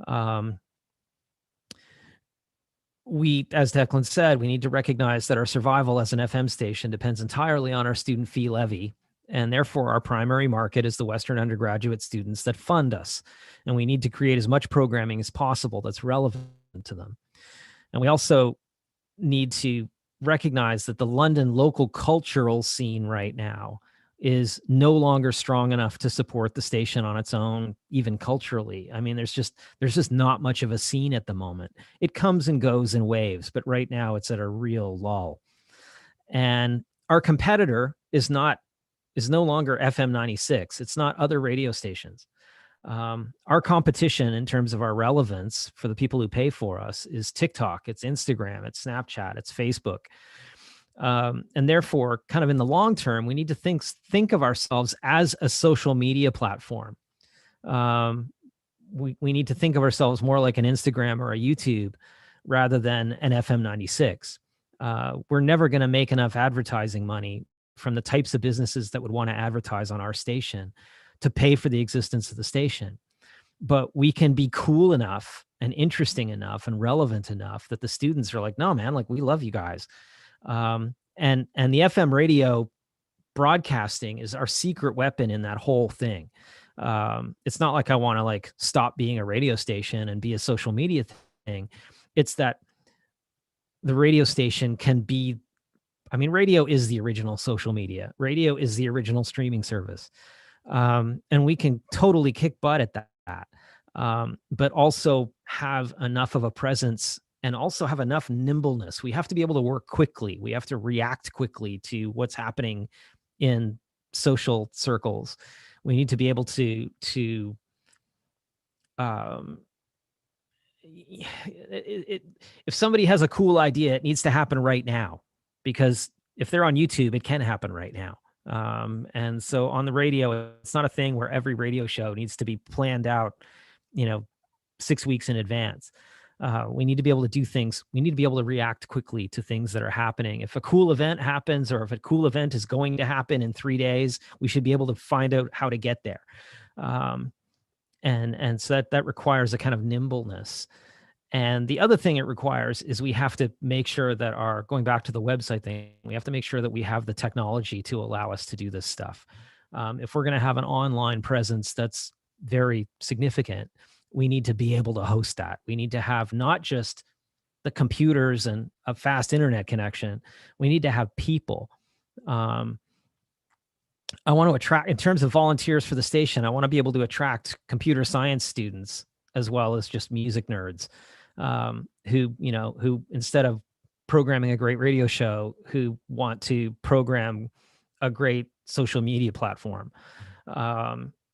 As Declan said, we need to recognize that our survival as an FM station depends entirely on our student fee levy, and therefore our primary market is the Western undergraduate students that fund us, and we need to create as much programming as possible that's relevant to them. And we also need to recognize that the London local cultural scene right now is no longer strong enough to support the station on its own, even culturally. I mean, there's just not much of a scene at the moment. It comes and goes in waves, but right now it's at a real lull. And our competitor is no longer FM 96. It's not other radio stations. Our competition in terms of our relevance for the people who pay for us is TikTok, it's Instagram, it's Snapchat, it's Facebook. And therefore, kind of in the long term, we need to think of ourselves as a social media platform. We need to think of ourselves more like an Instagram or a YouTube rather than an FM 96. We're never going to make enough advertising money from the types of businesses that would want to advertise on our station to pay for the existence of the station. But we can be cool enough and interesting enough and relevant enough that the students are like, no, man, like, we love you guys. And the FM radio broadcasting is our secret weapon in that whole thing. It's not like I want to like stop being a radio station and be a social media thing. It's that the radio station can be, I mean, radio is the original social media. Radio is the original streaming service. And we can totally kick butt at that. But also have enough of a presence and also have enough nimbleness. We have to be able to work quickly. We have to react quickly to what's happening in social circles. We need to be able to if somebody has a cool idea, it needs to happen right now, because if they're on YouTube, it can happen right now. And so on the radio, it's not a thing where every radio show needs to be planned out, 6 weeks in advance. We need to be able to do things. We need to be able to react quickly to things that are happening. If a cool event happens, or if a cool event is going to happen in 3 days, we should be able to find out how to get there. And so that requires a kind of nimbleness. And the other thing it requires is we have to make sure that going back to the website thing, we have to make sure that we have the technology to allow us to do this stuff. If we're going to have an online presence that's very significant, we need to be able to host that. We need to have not just the computers and a fast internet connection. We need to have people. I want to attract, in terms of volunteers for the station, I want to be able to attract computer science students as well as just music nerds, who instead of programming a great radio show, who want to program a great social media platform,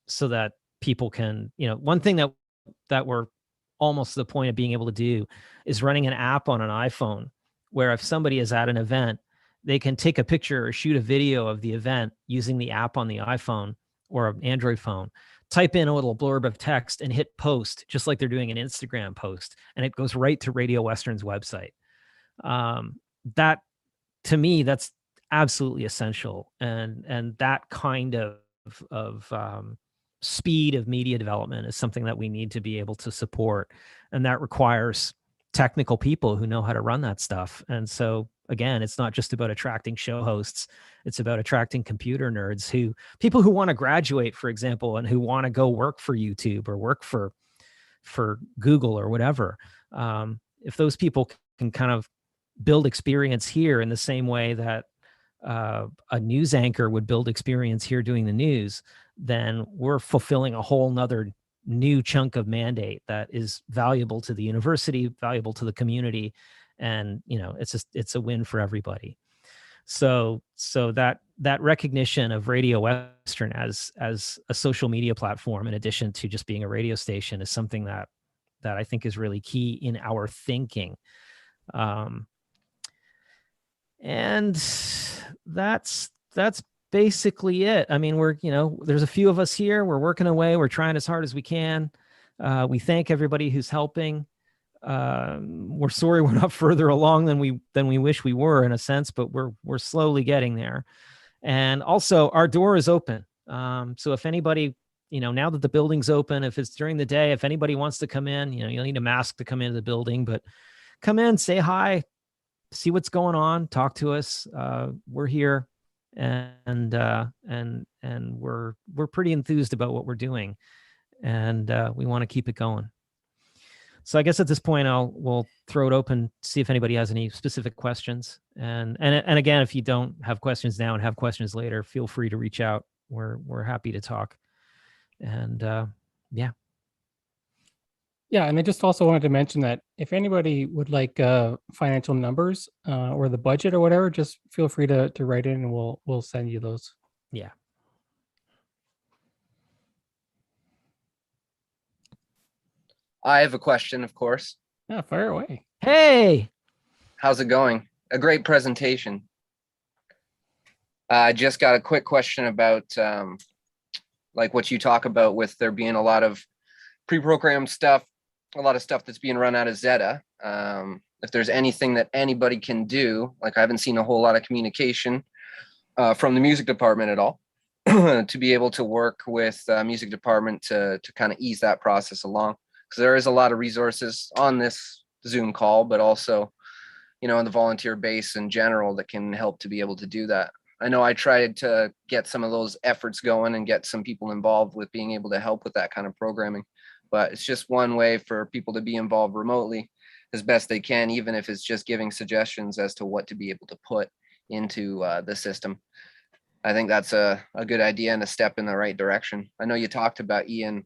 so that people can, one thing that we're almost to the point of being able to do is running an app on an iPhone, where if somebody is at an event, they can take a picture or shoot a video of the event using the app on the iPhone or an Android phone, type in a little blurb of text and hit post, just like they're doing an Instagram post, and it goes right to Radio Western's website. That, to me, that's absolutely essential. And that kind of speed of media development is something that we need to be able to support. And that requires technical people who know how to run that stuff. And so, again, it's not just about attracting show hosts. It's about attracting computer nerds, people who want to graduate, for example, and who want to go work for YouTube or work for Google or whatever. If those people can kind of build experience here in the same way that a news anchor would build experience here doing the news, then we're fulfilling a whole nother new chunk of mandate that is valuable to the university, valuable to the community. And, it's a win for everybody. So that recognition of Radio Western as a social media platform, in addition to just being a radio station, is something that I think is really key in our thinking. And that's basically it. I mean, there's a few of us here. We're working away. We're trying as hard as we can. We thank everybody who's helping. We're sorry we're not further along than we wish we were, in a sense, but we're slowly getting there. And also, our door is open. So if anybody, now that the building's open, if it's during the day, if anybody wants to come in, you'll need a mask to come into the building, but come in, say hi, see what's going on, talk to us. We're here, and we're pretty enthused about what we're doing, and we want to keep it going. So I guess at this point, we'll throw it open, see if anybody has any specific questions. And again, if you don't have questions now and have questions later, feel free to reach out. We're happy to talk. And yeah. Yeah, and I just also wanted to mention that if anybody would like financial numbers or the budget or whatever, just feel free to write in, and we'll send you those. Yeah. I have a question, of course. Yeah, fire away. Hey, how's it going? A great presentation. I just got a quick question about like what you talk about with there being a lot of pre-programmed stuff, a lot of stuff that's being run out of Zeta. If there's anything that anybody can do, like I haven't seen a whole lot of communication from the music department at all, to be able to work with music department to kind of ease that process along. Because there is a lot of resources on this Zoom call, but also, in the volunteer base in general that can help to be able to do that. I know I tried to get some of those efforts going and get some people involved with being able to help with that kind of programming, but it's just one way for people to be involved remotely as best they can, even if it's just giving suggestions as to what to be able to put into the system. I think that's a good idea and a step in the right direction. I know you talked about Ian,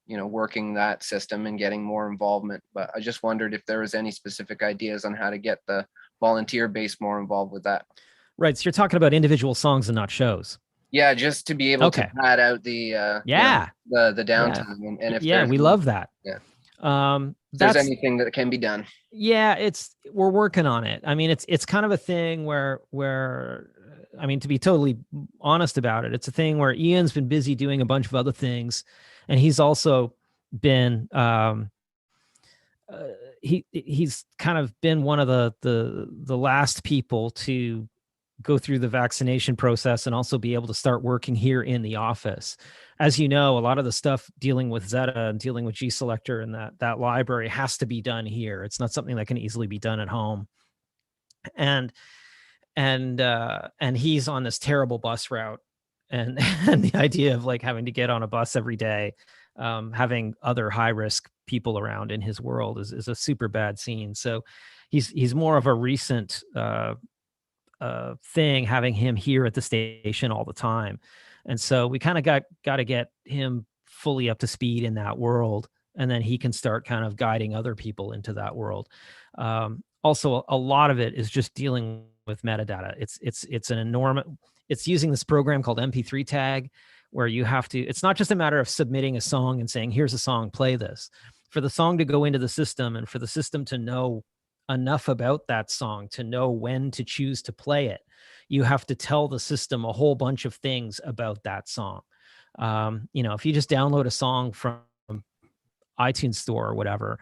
working that system and getting more involvement, but I just wondered if there was any specific ideas on how to get the volunteer base more involved with that. Right. So you're talking about individual songs and not shows. Yeah, just to be able to pad out the the downtime. And if we love that. Yeah. If there's anything that can be done. Yeah, we're working on it. I mean, it's kind of a thing where I mean, to be totally honest about it, it's a thing where Ian's been busy doing a bunch of other things, and he's also been he's kind of been one of the last people to go through the vaccination process and also be able to start working here in the office. As you know, a lot of the stuff dealing with Zeta and dealing with G Selector and that library has to be done here. It's not something that can easily be done at home. And he's on this terrible bus route, and and the idea of like having to get on a bus every day, having other high risk people around in his world is a super bad scene. So he's more of a recent thing, having him here at the station all the time. And so we kind of got to get him fully up to speed in that world, and then he can start kind of guiding other people into that world. Also, a lot of it is just dealing with metadata. It's an enormous. It's using this program called MP3 tag, where you have to. It's not just a matter of submitting a song and saying, "Here's a song, play this." For the song to go into the system and for the system to know enough about that song to know when to choose to play it, you have to tell the system a whole bunch of things about that song. If you just download a song from iTunes Store or whatever,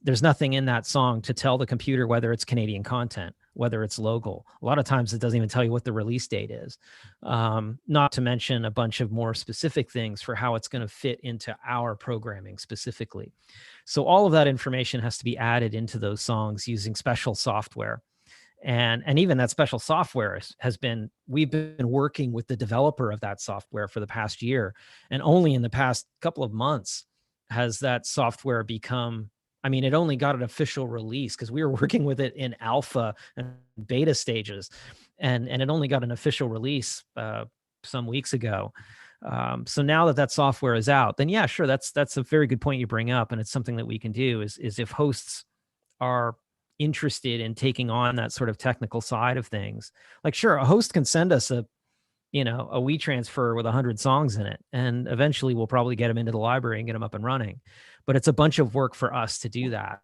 there's nothing in that song to tell the computer whether it's Canadian content, whether it's local. A lot of times it doesn't even tell you what the release date is. Not to mention a bunch of more specific things for how it's going to fit into our programming specifically. So all of that information has to be added into those songs using special software. And even that special software we've been working with the developer of that software for the past year. And only in the past couple of months has that software become, it only got an official release because we were working with it in alpha and beta stages, and it only got an official release some weeks ago. So now that software is out, then yeah, sure, that's a very good point you bring up, and it's something that we can do is if hosts are interested in taking on that sort of technical side of things, like sure, a host can send us a WeTransfer with 100 songs in it, and eventually we'll probably get them into the library and get them up and running. But it's a bunch of work for us to do that.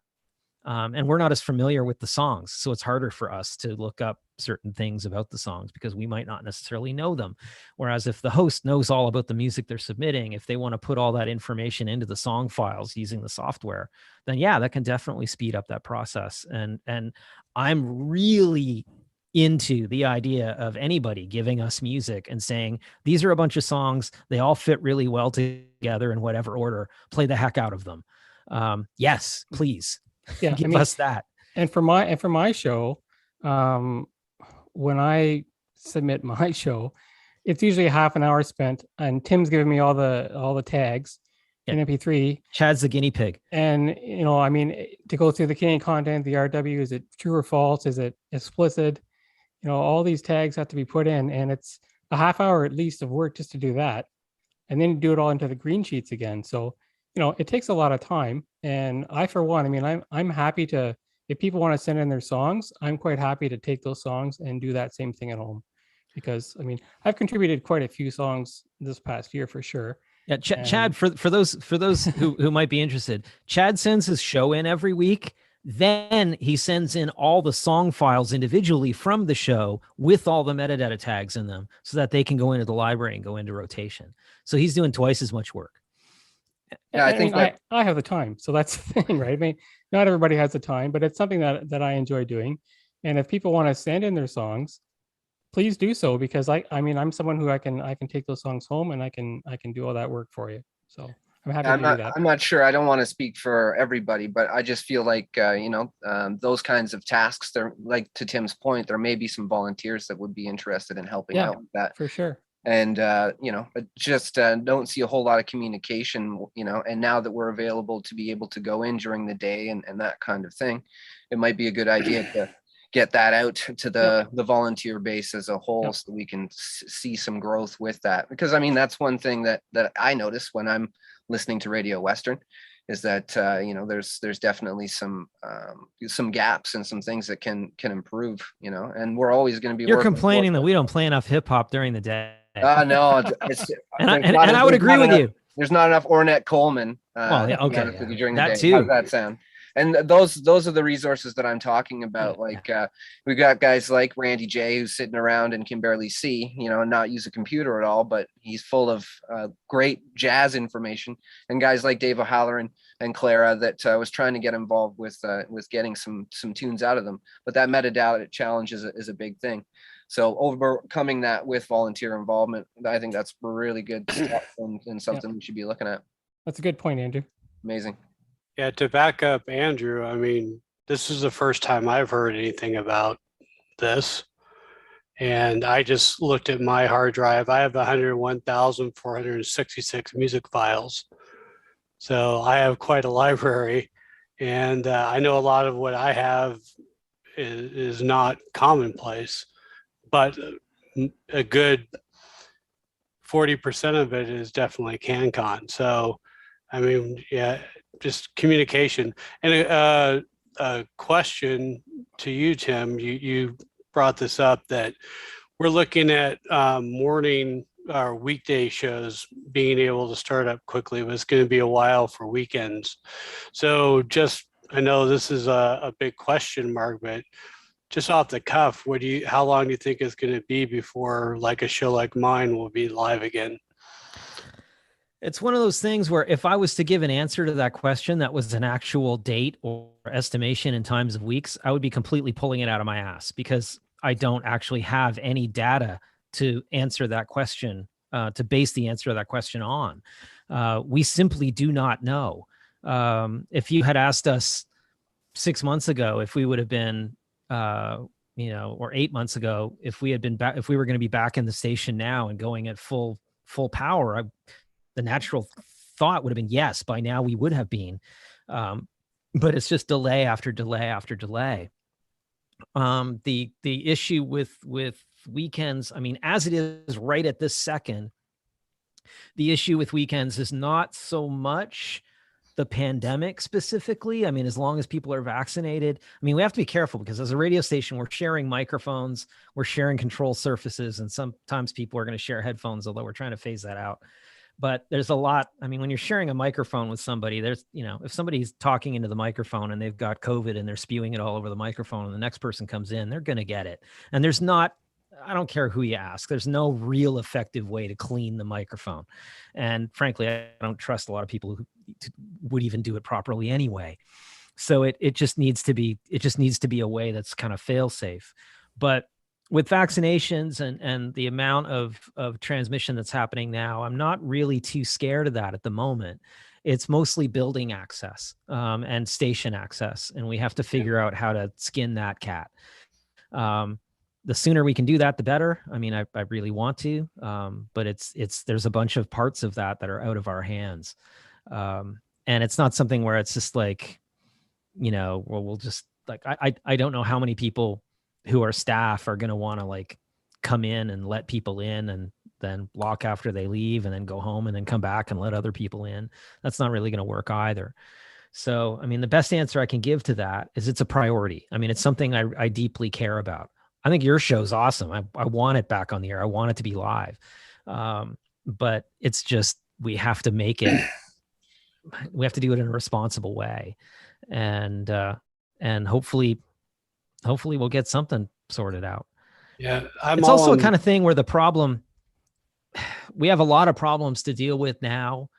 And we're not as familiar with the songs, so it's harder for us to look up certain things about the songs because we might not necessarily know them. Whereas if the host knows all about the music they're submitting, if they want to put all that information into the song files using the software, then yeah, that can definitely speed up that process. And I'm really into the idea of anybody giving us music and saying, these are a bunch of songs, they all fit really well together in whatever order, play the heck out of them. Yes, please. Yeah, give us that. And for my show, when I submit my show, it's usually a half an hour spent, and Tim's giving me all the tags in MP3. Chad's the guinea pig. And to go through the Canadian content, the RW, is it true or false? Is it explicit? All these tags have to be put in, and it's a half hour at least of work just to do that, and then do it all into the green sheets again. So it takes a lot of time. And I, for one, I'm happy to, if people want to send in their songs, I'm quite happy to take those songs and do that same thing at home, because I've contributed quite a few songs this past year for sure. Yeah, Chad, for those who might be interested, Chad sends his show in every week. Then he sends in all the song files individually from the show with all the metadata tags in them so that they can go into the library and go into rotation. So he's doing twice as much work. Yeah, I think I have the time. So that's the thing, right? Not everybody has the time, but it's something that I enjoy doing. And if people want to send in their songs, please do so, because I'm someone who I can take those songs home and I can do all that work for you. So I'm happy to do that. I'm not sure. I don't want to speak for everybody, but I just feel like, those kinds of tasks, they're like, to Tim's point, there may be some volunteers that would be interested in helping out with that. For sure. And, just don't see a whole lot of communication, and now that we're available to be able to go in during the day and that kind of thing, it might be a good idea to get that out to the volunteer base as a whole, so we can see some growth with that. Because that's one thing that I notice when I'm listening to Radio Western, is that there's definitely some gaps and some things that can improve, and we're always going to be. You're complaining that we don't play enough hip hop during the day. No, it's and I would agree with you. There's not enough Ornette Coleman. Well, yeah, okay, during the that day. too. How does that sound? And those are the resources that I'm talking about. Like we've got guys like Randy J, who's sitting around and can barely see, and not use a computer at all, but he's full of great jazz information. And guys like Dave O'Halloran and Clara that was trying to get involved with getting some tunes out of them. But that metadata challenge is a big thing. So overcoming that with volunteer involvement, I think that's really good stuff and something we should be looking at. That's a good point, Andrew. Amazing. Yeah, to back up Andrew, I mean, this is the first time I've heard anything about this. And I just looked at my hard drive. I have 101,466 music files. So I have quite a library. And I know a lot of what I have is not commonplace, but a good 40% of it is definitely CanCon. So, I mean, yeah, just communication. And a question to you, Tim, you brought this up that we're looking at morning or weekday shows being able to start up quickly, but it's going to be a while for weekends. So just, I know this is a big question mark, but just off the cuff, how long do you think it's going to be before like a show like mine will be live again? It's one of those things where if I was to give an answer to that question that was an actual date or estimation in times of weeks, I would be completely pulling it out of my ass because I don't actually have any data to answer that question, to base the answer to that question on. We simply do not know. If you had asked us 6 months ago, if we would have been, or 8 months ago, if we had been back, if we were going to be back in the station now and going at full power, the natural thought would have been yes, by now we would have been. But it's just delay after delay after delay. The issue with weekends, I mean, as it is right at this second, the issue with weekends is not so much the pandemic specifically. I mean, as long as people are vaccinated, I mean, we have to be careful because as a radio station, we're sharing microphones, we're sharing control surfaces, and sometimes people are going to share headphones, although we're trying to phase that out. But there's a lot. I mean, when you're sharing a microphone with somebody, there's, if somebody's talking into the microphone and they've got COVID and they're spewing it all over the microphone and the next person comes in, they're going to get it. And there's not, I don't care who you ask, there's no real effective way to clean the microphone. And frankly, I don't trust a lot of people who would even do it properly anyway. So it just needs to be a way that's kind of fail safe. But with vaccinations and the amount of transmission that's happening now, I'm not really too scared of that at the moment. It's mostly building access and station access. And we have to figure out how to skin that cat. The sooner we can do that, the better. I mean, I really want to, but there's a bunch of parts of that are out of our hands. And it's not something where it's just like, well, we'll just like, I don't know how many people who are staff are going to want to like come in and let people in and then lock after they leave and then go home and then come back and let other people in. That's not really going to work either. So, I mean, the best answer I can give to that is it's a priority. I mean, it's something I deeply care about. I think your show's awesome. I want it back on the air. I want it to be live. But it's just, we have to make it, we have to do it in a responsible way. And hopefully we'll get something sorted out. Yeah. It's also a kind of thing where we have a lot of problems to deal with now.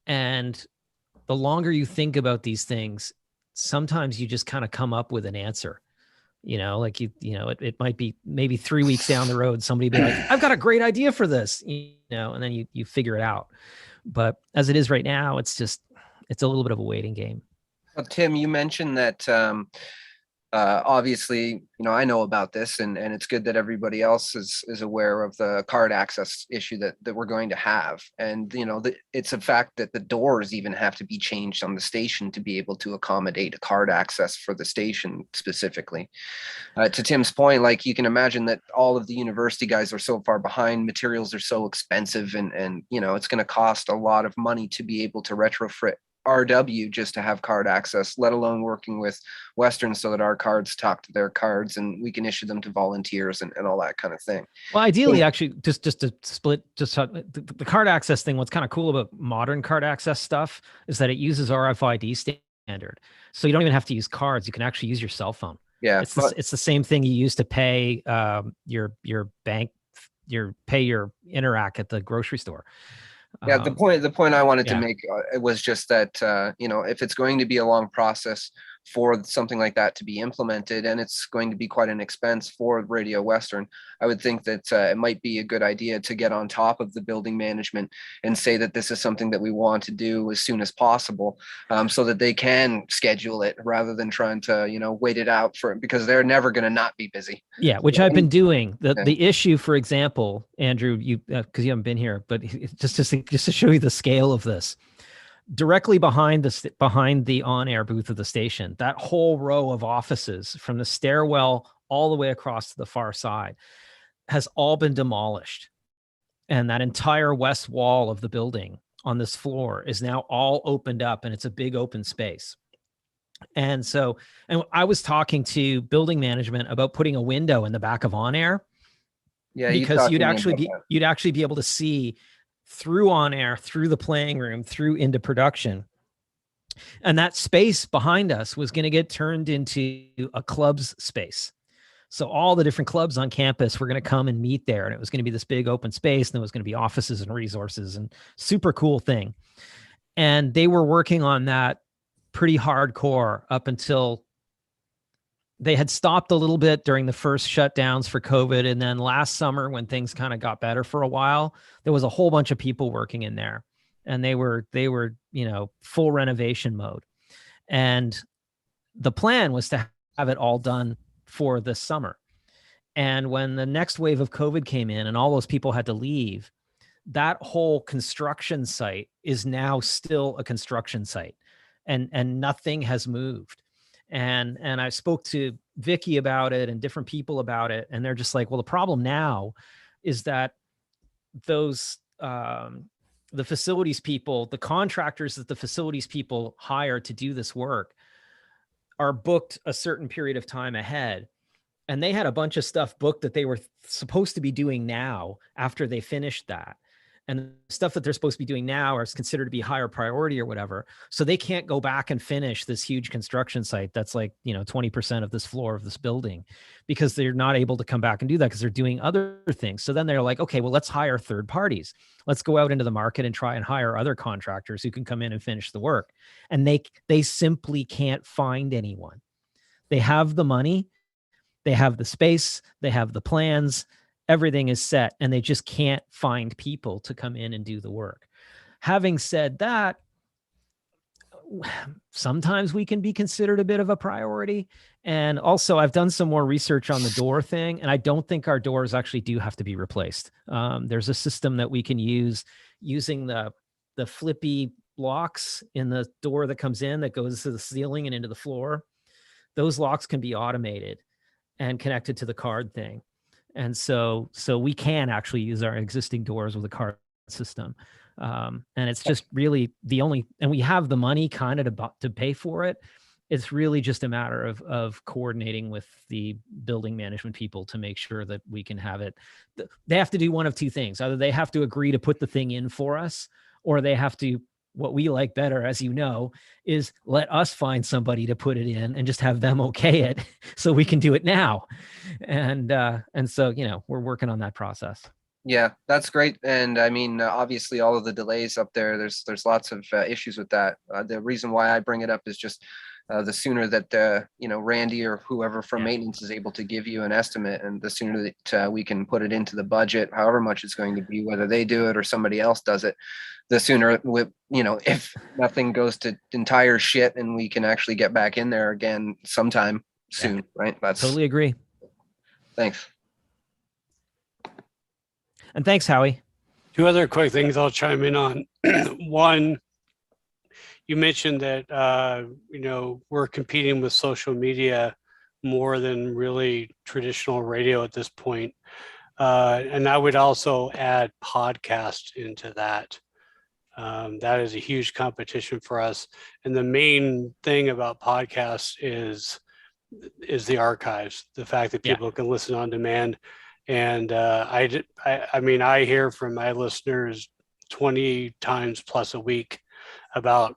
And the longer you think about these things, sometimes you just kind of come up with an answer. It might be maybe 3 weeks down the road, somebody be like, I've got a great idea for this, and then you figure it out. But as it is right now, it's a little bit of a waiting game. Well, Tim, you mentioned that obviously, I know about this and it's good that everybody else is aware of the card access issue that we're going to have. And, it's a fact that the doors even have to be changed on the station to be able to accommodate a card access for the station specifically. To Tim's point, like you can imagine that all of the university guys are so far behind, materials are so expensive and it's going to cost a lot of money to be able to retrofit RW just to have card access, let alone working with Western so that our cards talk to their cards and we can issue them to volunteers and all that kind of thing. Well, ideally, actually, just to split, the card access thing, what's kind of cool about modern card access stuff is that it uses RFID standard. So you don't even have to use cards. You can actually use your cell phone. Yeah. It's the same thing you use to pay your bank, your Interac at the grocery store. Yeah, the point I wanted to yeah. make was just that, if it's going to be a long process for something like that to be implemented, and it's going to be quite an expense for Radio Western, I would think that it might be a good idea to get on top of the building management and say that this is something that we want to do as soon as possible, so that they can schedule it rather than trying to, wait it out for it, because they're never going to not be busy. Yeah, which I've been doing. The issue, for example, Andrew, you because you haven't been here, but just to show you the scale of this, directly behind the on-air booth of the station, that whole row of offices from the stairwell all the way across to the far side has all been demolished, and that entire west wall of the building on this floor is now all opened up, and it's a big open space. And I was talking to building management about putting a window in the back of on air. Yeah, because you'd actually be able to see through on air, through the playing room, through into production. And that space behind us was going to get turned into a club's space. So all the different clubs on campus were going to come and meet there. And it was going to be this big open space. And there was going to be offices and resources, and super cool thing. And they were working on that pretty hardcore up until they had stopped a little bit during the first shutdowns for COVID. And then last summer, when things kind of got better for a while, there was a whole bunch of people working in there, and they were, full renovation mode. And the plan was to have it all done for this summer. And when the next wave of COVID came in and all those people had to leave, that whole construction site is now still a construction site, and nothing has moved. And I spoke to Vicky about it and different people about it. And they're just like, well, the problem now is that those, the facilities people, the contractors that the facilities people hire to do this work are booked a certain period of time ahead. And they had a bunch of stuff booked that they were supposed to be doing now after they finished that. And the stuff that they're supposed to be doing now is considered to be higher priority or whatever. So they can't go back and finish this huge construction site that's like, 20% of this floor of this building, because they're not able to come back and do that because they're doing other things. So then they're like, okay, well, let's hire third parties. Let's go out into the market and try and hire other contractors who can come in and finish the work. And they simply can't find anyone. They have the money, they have the space, they have the plans, everything is set, and they just can't find people to come in and do the work. Having said that, sometimes we can be considered a bit of a priority. And also, I've done some more research on the door thing, and I don't think our doors actually do have to be replaced. There's a system that we can use using the flippy locks in the door that comes in, that goes to the ceiling and into the floor. Those locks can be automated and connected to the card thing. And so we can actually use our existing doors with a card system. And it's just really and we have the money kind of to pay for it. It's really just a matter of coordinating with the building management people to make sure that we can have it. They have to do one of two things. Either they have to agree to put the thing in for us, or they have to, what we like better, as you know, is let us find somebody to put it in and just have them okay it so we can do it now. And so, we're working on that process. Yeah, that's great. And I mean, obviously all of the delays up there, there's lots of issues with that. The reason why I bring it up is just the sooner that, Randy or whoever from maintenance is able to give you an estimate, and the sooner that we can put it into the budget, however much it's going to be, whether they do it or somebody else does it, the sooner, if nothing goes to entire shit, and we can actually get back in there again sometime soon, right? That's totally agree. Thanks. And thanks, Howie. Two other quick things I'll chime in on. One, you mentioned that, we're competing with social media more than really traditional radio at this point. And I would also add podcast into that. That is a huge competition for us. And the main thing about podcasts is the archives, the fact that people can listen on demand. And I hear from my listeners 20 times plus a week about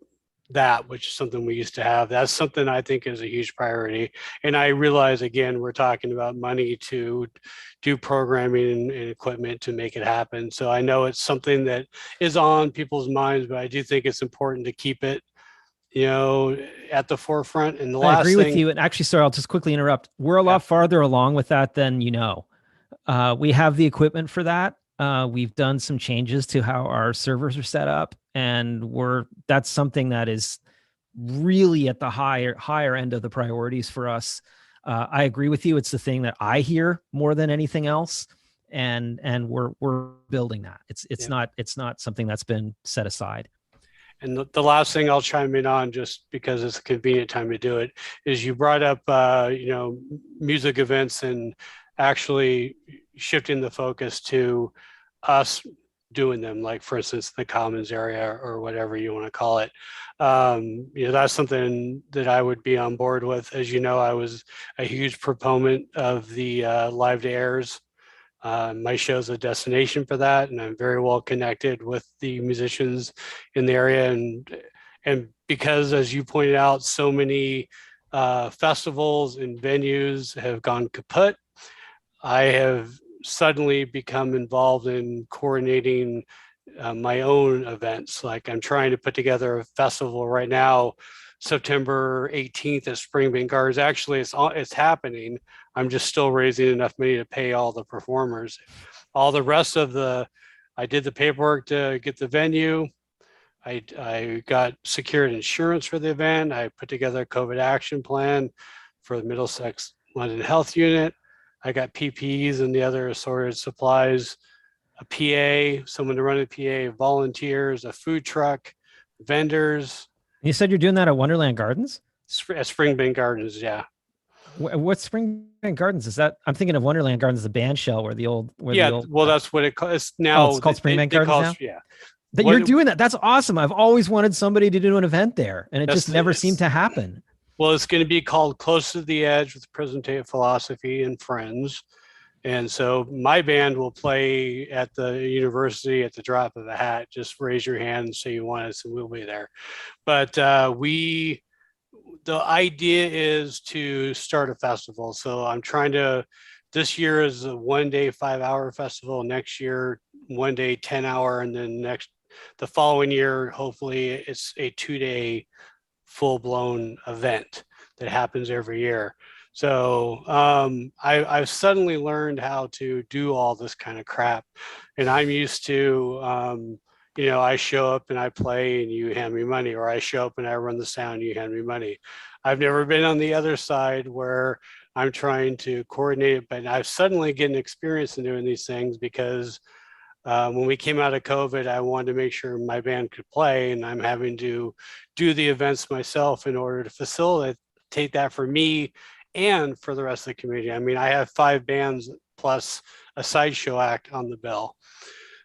that, which is something we used to have. That's something I think is a huge priority. And I realize, again, we're talking about money to do programming and equipment to make it happen. So I know it's something that is on people's minds, but I do think it's important to keep it, at the forefront. And the I last agree with thing, you. And actually, sorry, I'll just quickly interrupt. We're a lot farther along with that than we have the equipment for that. We've done some changes to how our servers are set up, and that's something that is really at the higher end of the priorities for us. I agree with you. It's the thing that I hear more than anything else, and we're building that. It's not something that's been set aside. and the last thing I'll chime in on, just because it's a convenient time to do it, is you brought up, music events and actually shifting the focus to us doing them, like for instance, the commons area or whatever you want to call it. That's something that I would be on board with. As you know, I was a huge proponent of the live to airs. My show's a destination for that, and I'm very well connected with the musicians in the area. And because, as you pointed out, so many festivals and venues have gone kaput, I have suddenly become involved in coordinating my own events. Like I'm trying to put together a festival right now, September 18th at Springbank Gardens. Actually, it's happening. I'm just still raising enough money to pay all the performers. All the rest of I did the paperwork to get the venue. I got secured insurance for the event. I put together a COVID action plan for the Middlesex London Health Unit. I got PPEs and the other assorted supplies, a PA, someone to run a PA, volunteers, a food truck, vendors. You said you're doing that at Wonderland Gardens? At Springbank Gardens, yeah. What's Springbank Gardens? Is that, I'm thinking of Wonderland Gardens, the band shell where the old. That's what it's now. It's called Springbank Gardens now? Yeah. That you're doing that. That's awesome. I've always wanted somebody to do an event there, and it just never seemed to happen. Well, it's going to be called Close to the Edge with Present Philosophy and Friends. And so my band will play at the university at the drop of a hat. Just raise your hand and say you want us, and we'll be there. But the idea is to start a festival. So I'm trying to, this year is a 1 day, 5-hour festival. Next year, 1 day, 10-hour. And then the following year, hopefully it's a 2-day full-blown event that happens every year. So I've suddenly learned how to do all this kind of crap, and I'm used to, I show up and I play and you hand me money, or I show up and I run the sound, you hand me money. I've never been on the other side where I'm trying to coordinate it, but I've suddenly getting experience in doing these things because when we came out of COVID, I wanted to make sure my band could play, and I'm having to do the events myself in order to facilitate that for me and for the rest of the community. I mean, I have 5 bands plus a sideshow act on the bill.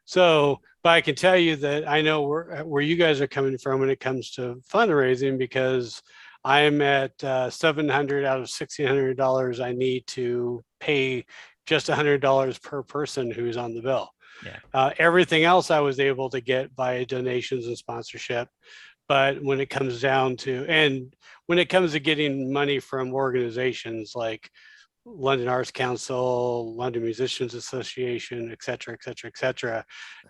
So, but I can tell you that I know where you guys are coming from when it comes to fundraising, because I am at $700 out of $1,600 I need to pay just $100 per person who's on the bill. Yeah. Everything else I was able to get via donations and sponsorship. But when it comes to getting money from organizations like London Arts Council, London Musicians Association, et cetera,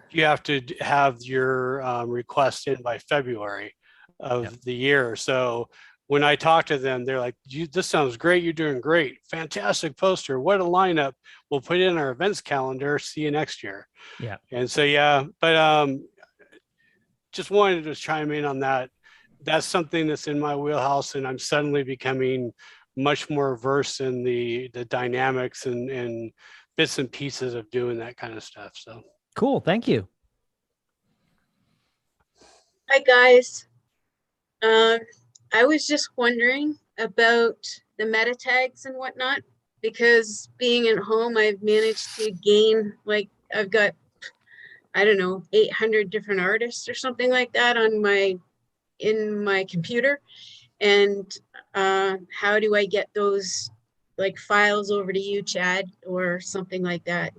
you have to have your request in by February of the year. So when I talk to them, they're like, this sounds great. You're doing great. Fantastic poster. What a lineup. We'll put it in our events calendar. See you next year. Yeah. And so, yeah, but just wanted to chime in on that. That's something that's in my wheelhouse, and I'm suddenly becoming much more versed in the dynamics and bits and pieces of doing that kind of stuff. So cool. Thank you. Hi, guys. I was just wondering about the meta tags and whatnot, because being at home, I've managed to gain, I've got, I don't know, 800 different artists or something like that in my computer. And how do I get those files over to you, Chad, or something like that?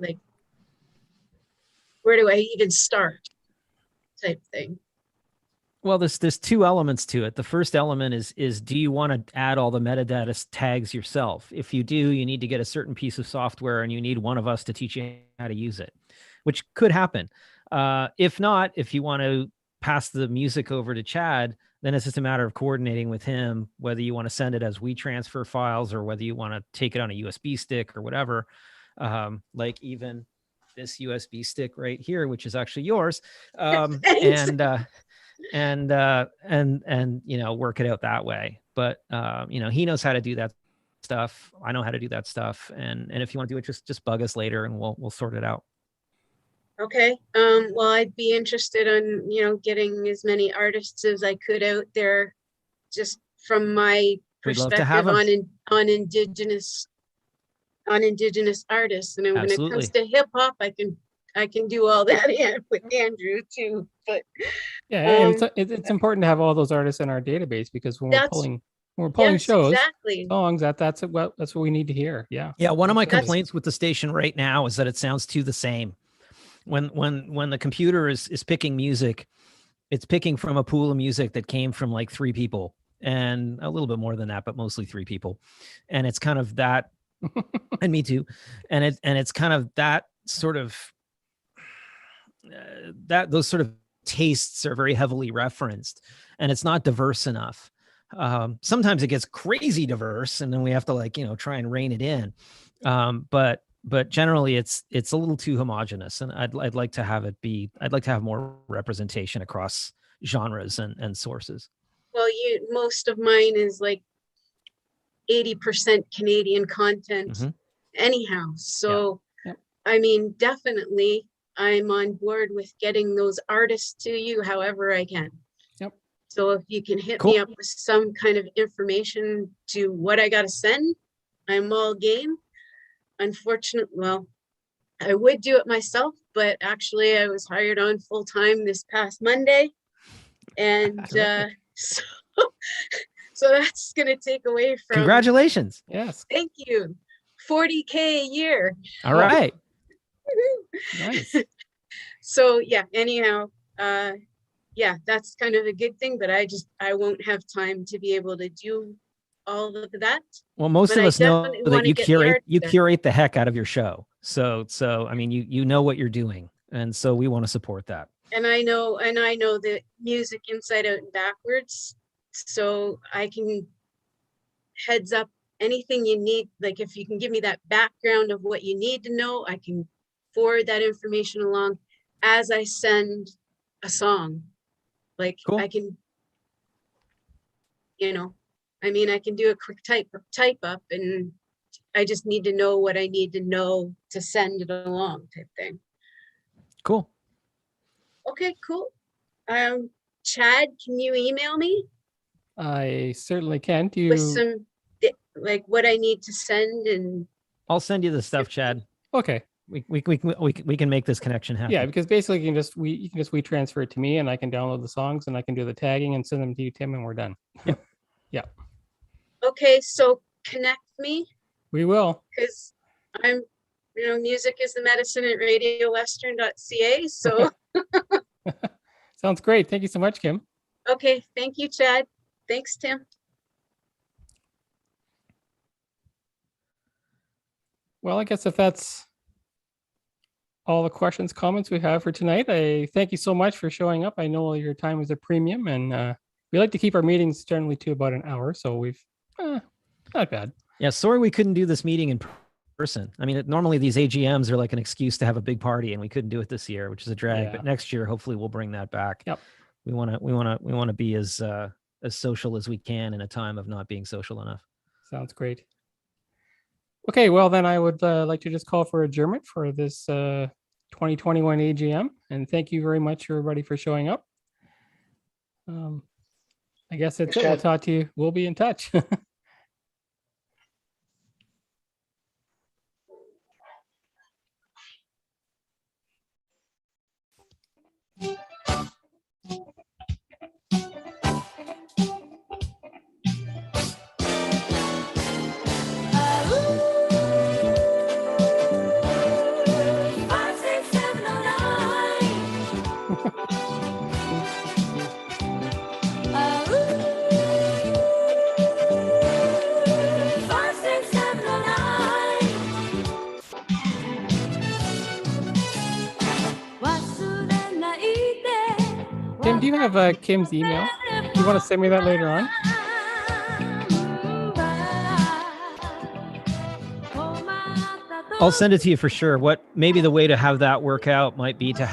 Where do I even start type thing? Well, there's two elements to it. The first element is do you want to add all the metadata tags yourself? If you do, you need to get a certain piece of software and you need one of us to teach you how to use it, which could happen. If not, if you want to pass the music over to Chad, then it's just a matter of coordinating with him, whether you want to send it as WeTransfer files or whether you want to take it on a USB stick or whatever. Like even this USB stick right here, which is actually yours. And work it out that way. But he knows how to do that stuff. I know how to do that stuff. And if you want to do it, just bug us later and we'll sort it out. Okay. Well, I'd be interested in, getting as many artists as I could out there, just from my We'd love to have perspective 'em. on indigenous artists. And when it comes to hip hop, I can do all that with Andrew too. But Yeah, and it's important to have all those artists in our database, because when we're pulling yes, shows, exactly. songs, that's what we need to hear. Yeah. Yeah. One of my Absolutely. complaints with the station right now is that it sounds too the same. When the computer is picking music, it's picking from a pool of music that came from like 3 people, and a little bit more than that, but mostly 3 people. And it's kind of that, and me too. And it's kind of that sort of, those sort of tastes are very heavily referenced, and it's not diverse enough. Sometimes it gets crazy diverse, and then we have to try and rein it in. But generally it's a little too homogenous, and I'd like to have I'd like to have more representation across genres and sources. Well, most of mine is like 80% Canadian content anyhow. So, Yep. I mean, definitely I'm on board with getting those artists to you however I can. Yep. So if you can hit Cool. me up with some kind of information to what I got to send, I'm all game. Unfortunately, well, I would do it myself, but actually I was hired on full time this past Monday. And so that's going to take away from. Congratulations. Yes. Thank you. $40K a year. All right. Nice. So yeah, anyhow, yeah, that's kind of a good thing, but I won't have time to be able to do all of that. Well, most But of I us know definitely that wanna you get the art there. curate the heck out of your show. So I mean, you know what you're doing, and so we want to support that. And I know the music inside out and backwards, so I can heads up anything you need. Like if you can give me that background of what you need to know, I can forward that information along as I send a song. Like Cool. I can, I can do a quick type up, and I just need to know what I need to know to send it along, type thing. Cool. Okay, cool. Chad, can you email me I certainly can. Do with you? some like what I need to send? And I'll send you the stuff, Chad. Okay. We can make this connection happen. Yeah, because basically you can just WeTransfer it to me, and I can download the songs, and I can do the tagging and send them to you, Tim, and we're done. Yep. okay, so connect me, We will. because I'm music is the medicine at radiowestern.ca. So Sounds great. Thank you so much, Kim. okay, thank you, Chad. Thanks, Tim. Well, I guess if that's all the questions, comments we have for tonight, I thank you so much for showing up. I know your time is a premium, and we like to keep our meetings generally to about an hour, so we've not bad. Yeah. Sorry we couldn't do this meeting in person. I mean, normally these AGMs are like an excuse to have a big party, and we couldn't do it this year, which is a drag. Yeah. But next year, hopefully, we'll bring that back. Yep. We want to be as social as we can in a time of not being social enough. Sounds great. Okay, well then I would like to just call for adjournment for this 2021 AGM, and thank you very much, everybody, for showing up. I guess that's it. We'll talk to you. We'll be in touch. Tim, do you have Kim's email? Do you want to send me that later on? I'll send it to you for sure. What maybe the way to have that work out might be to have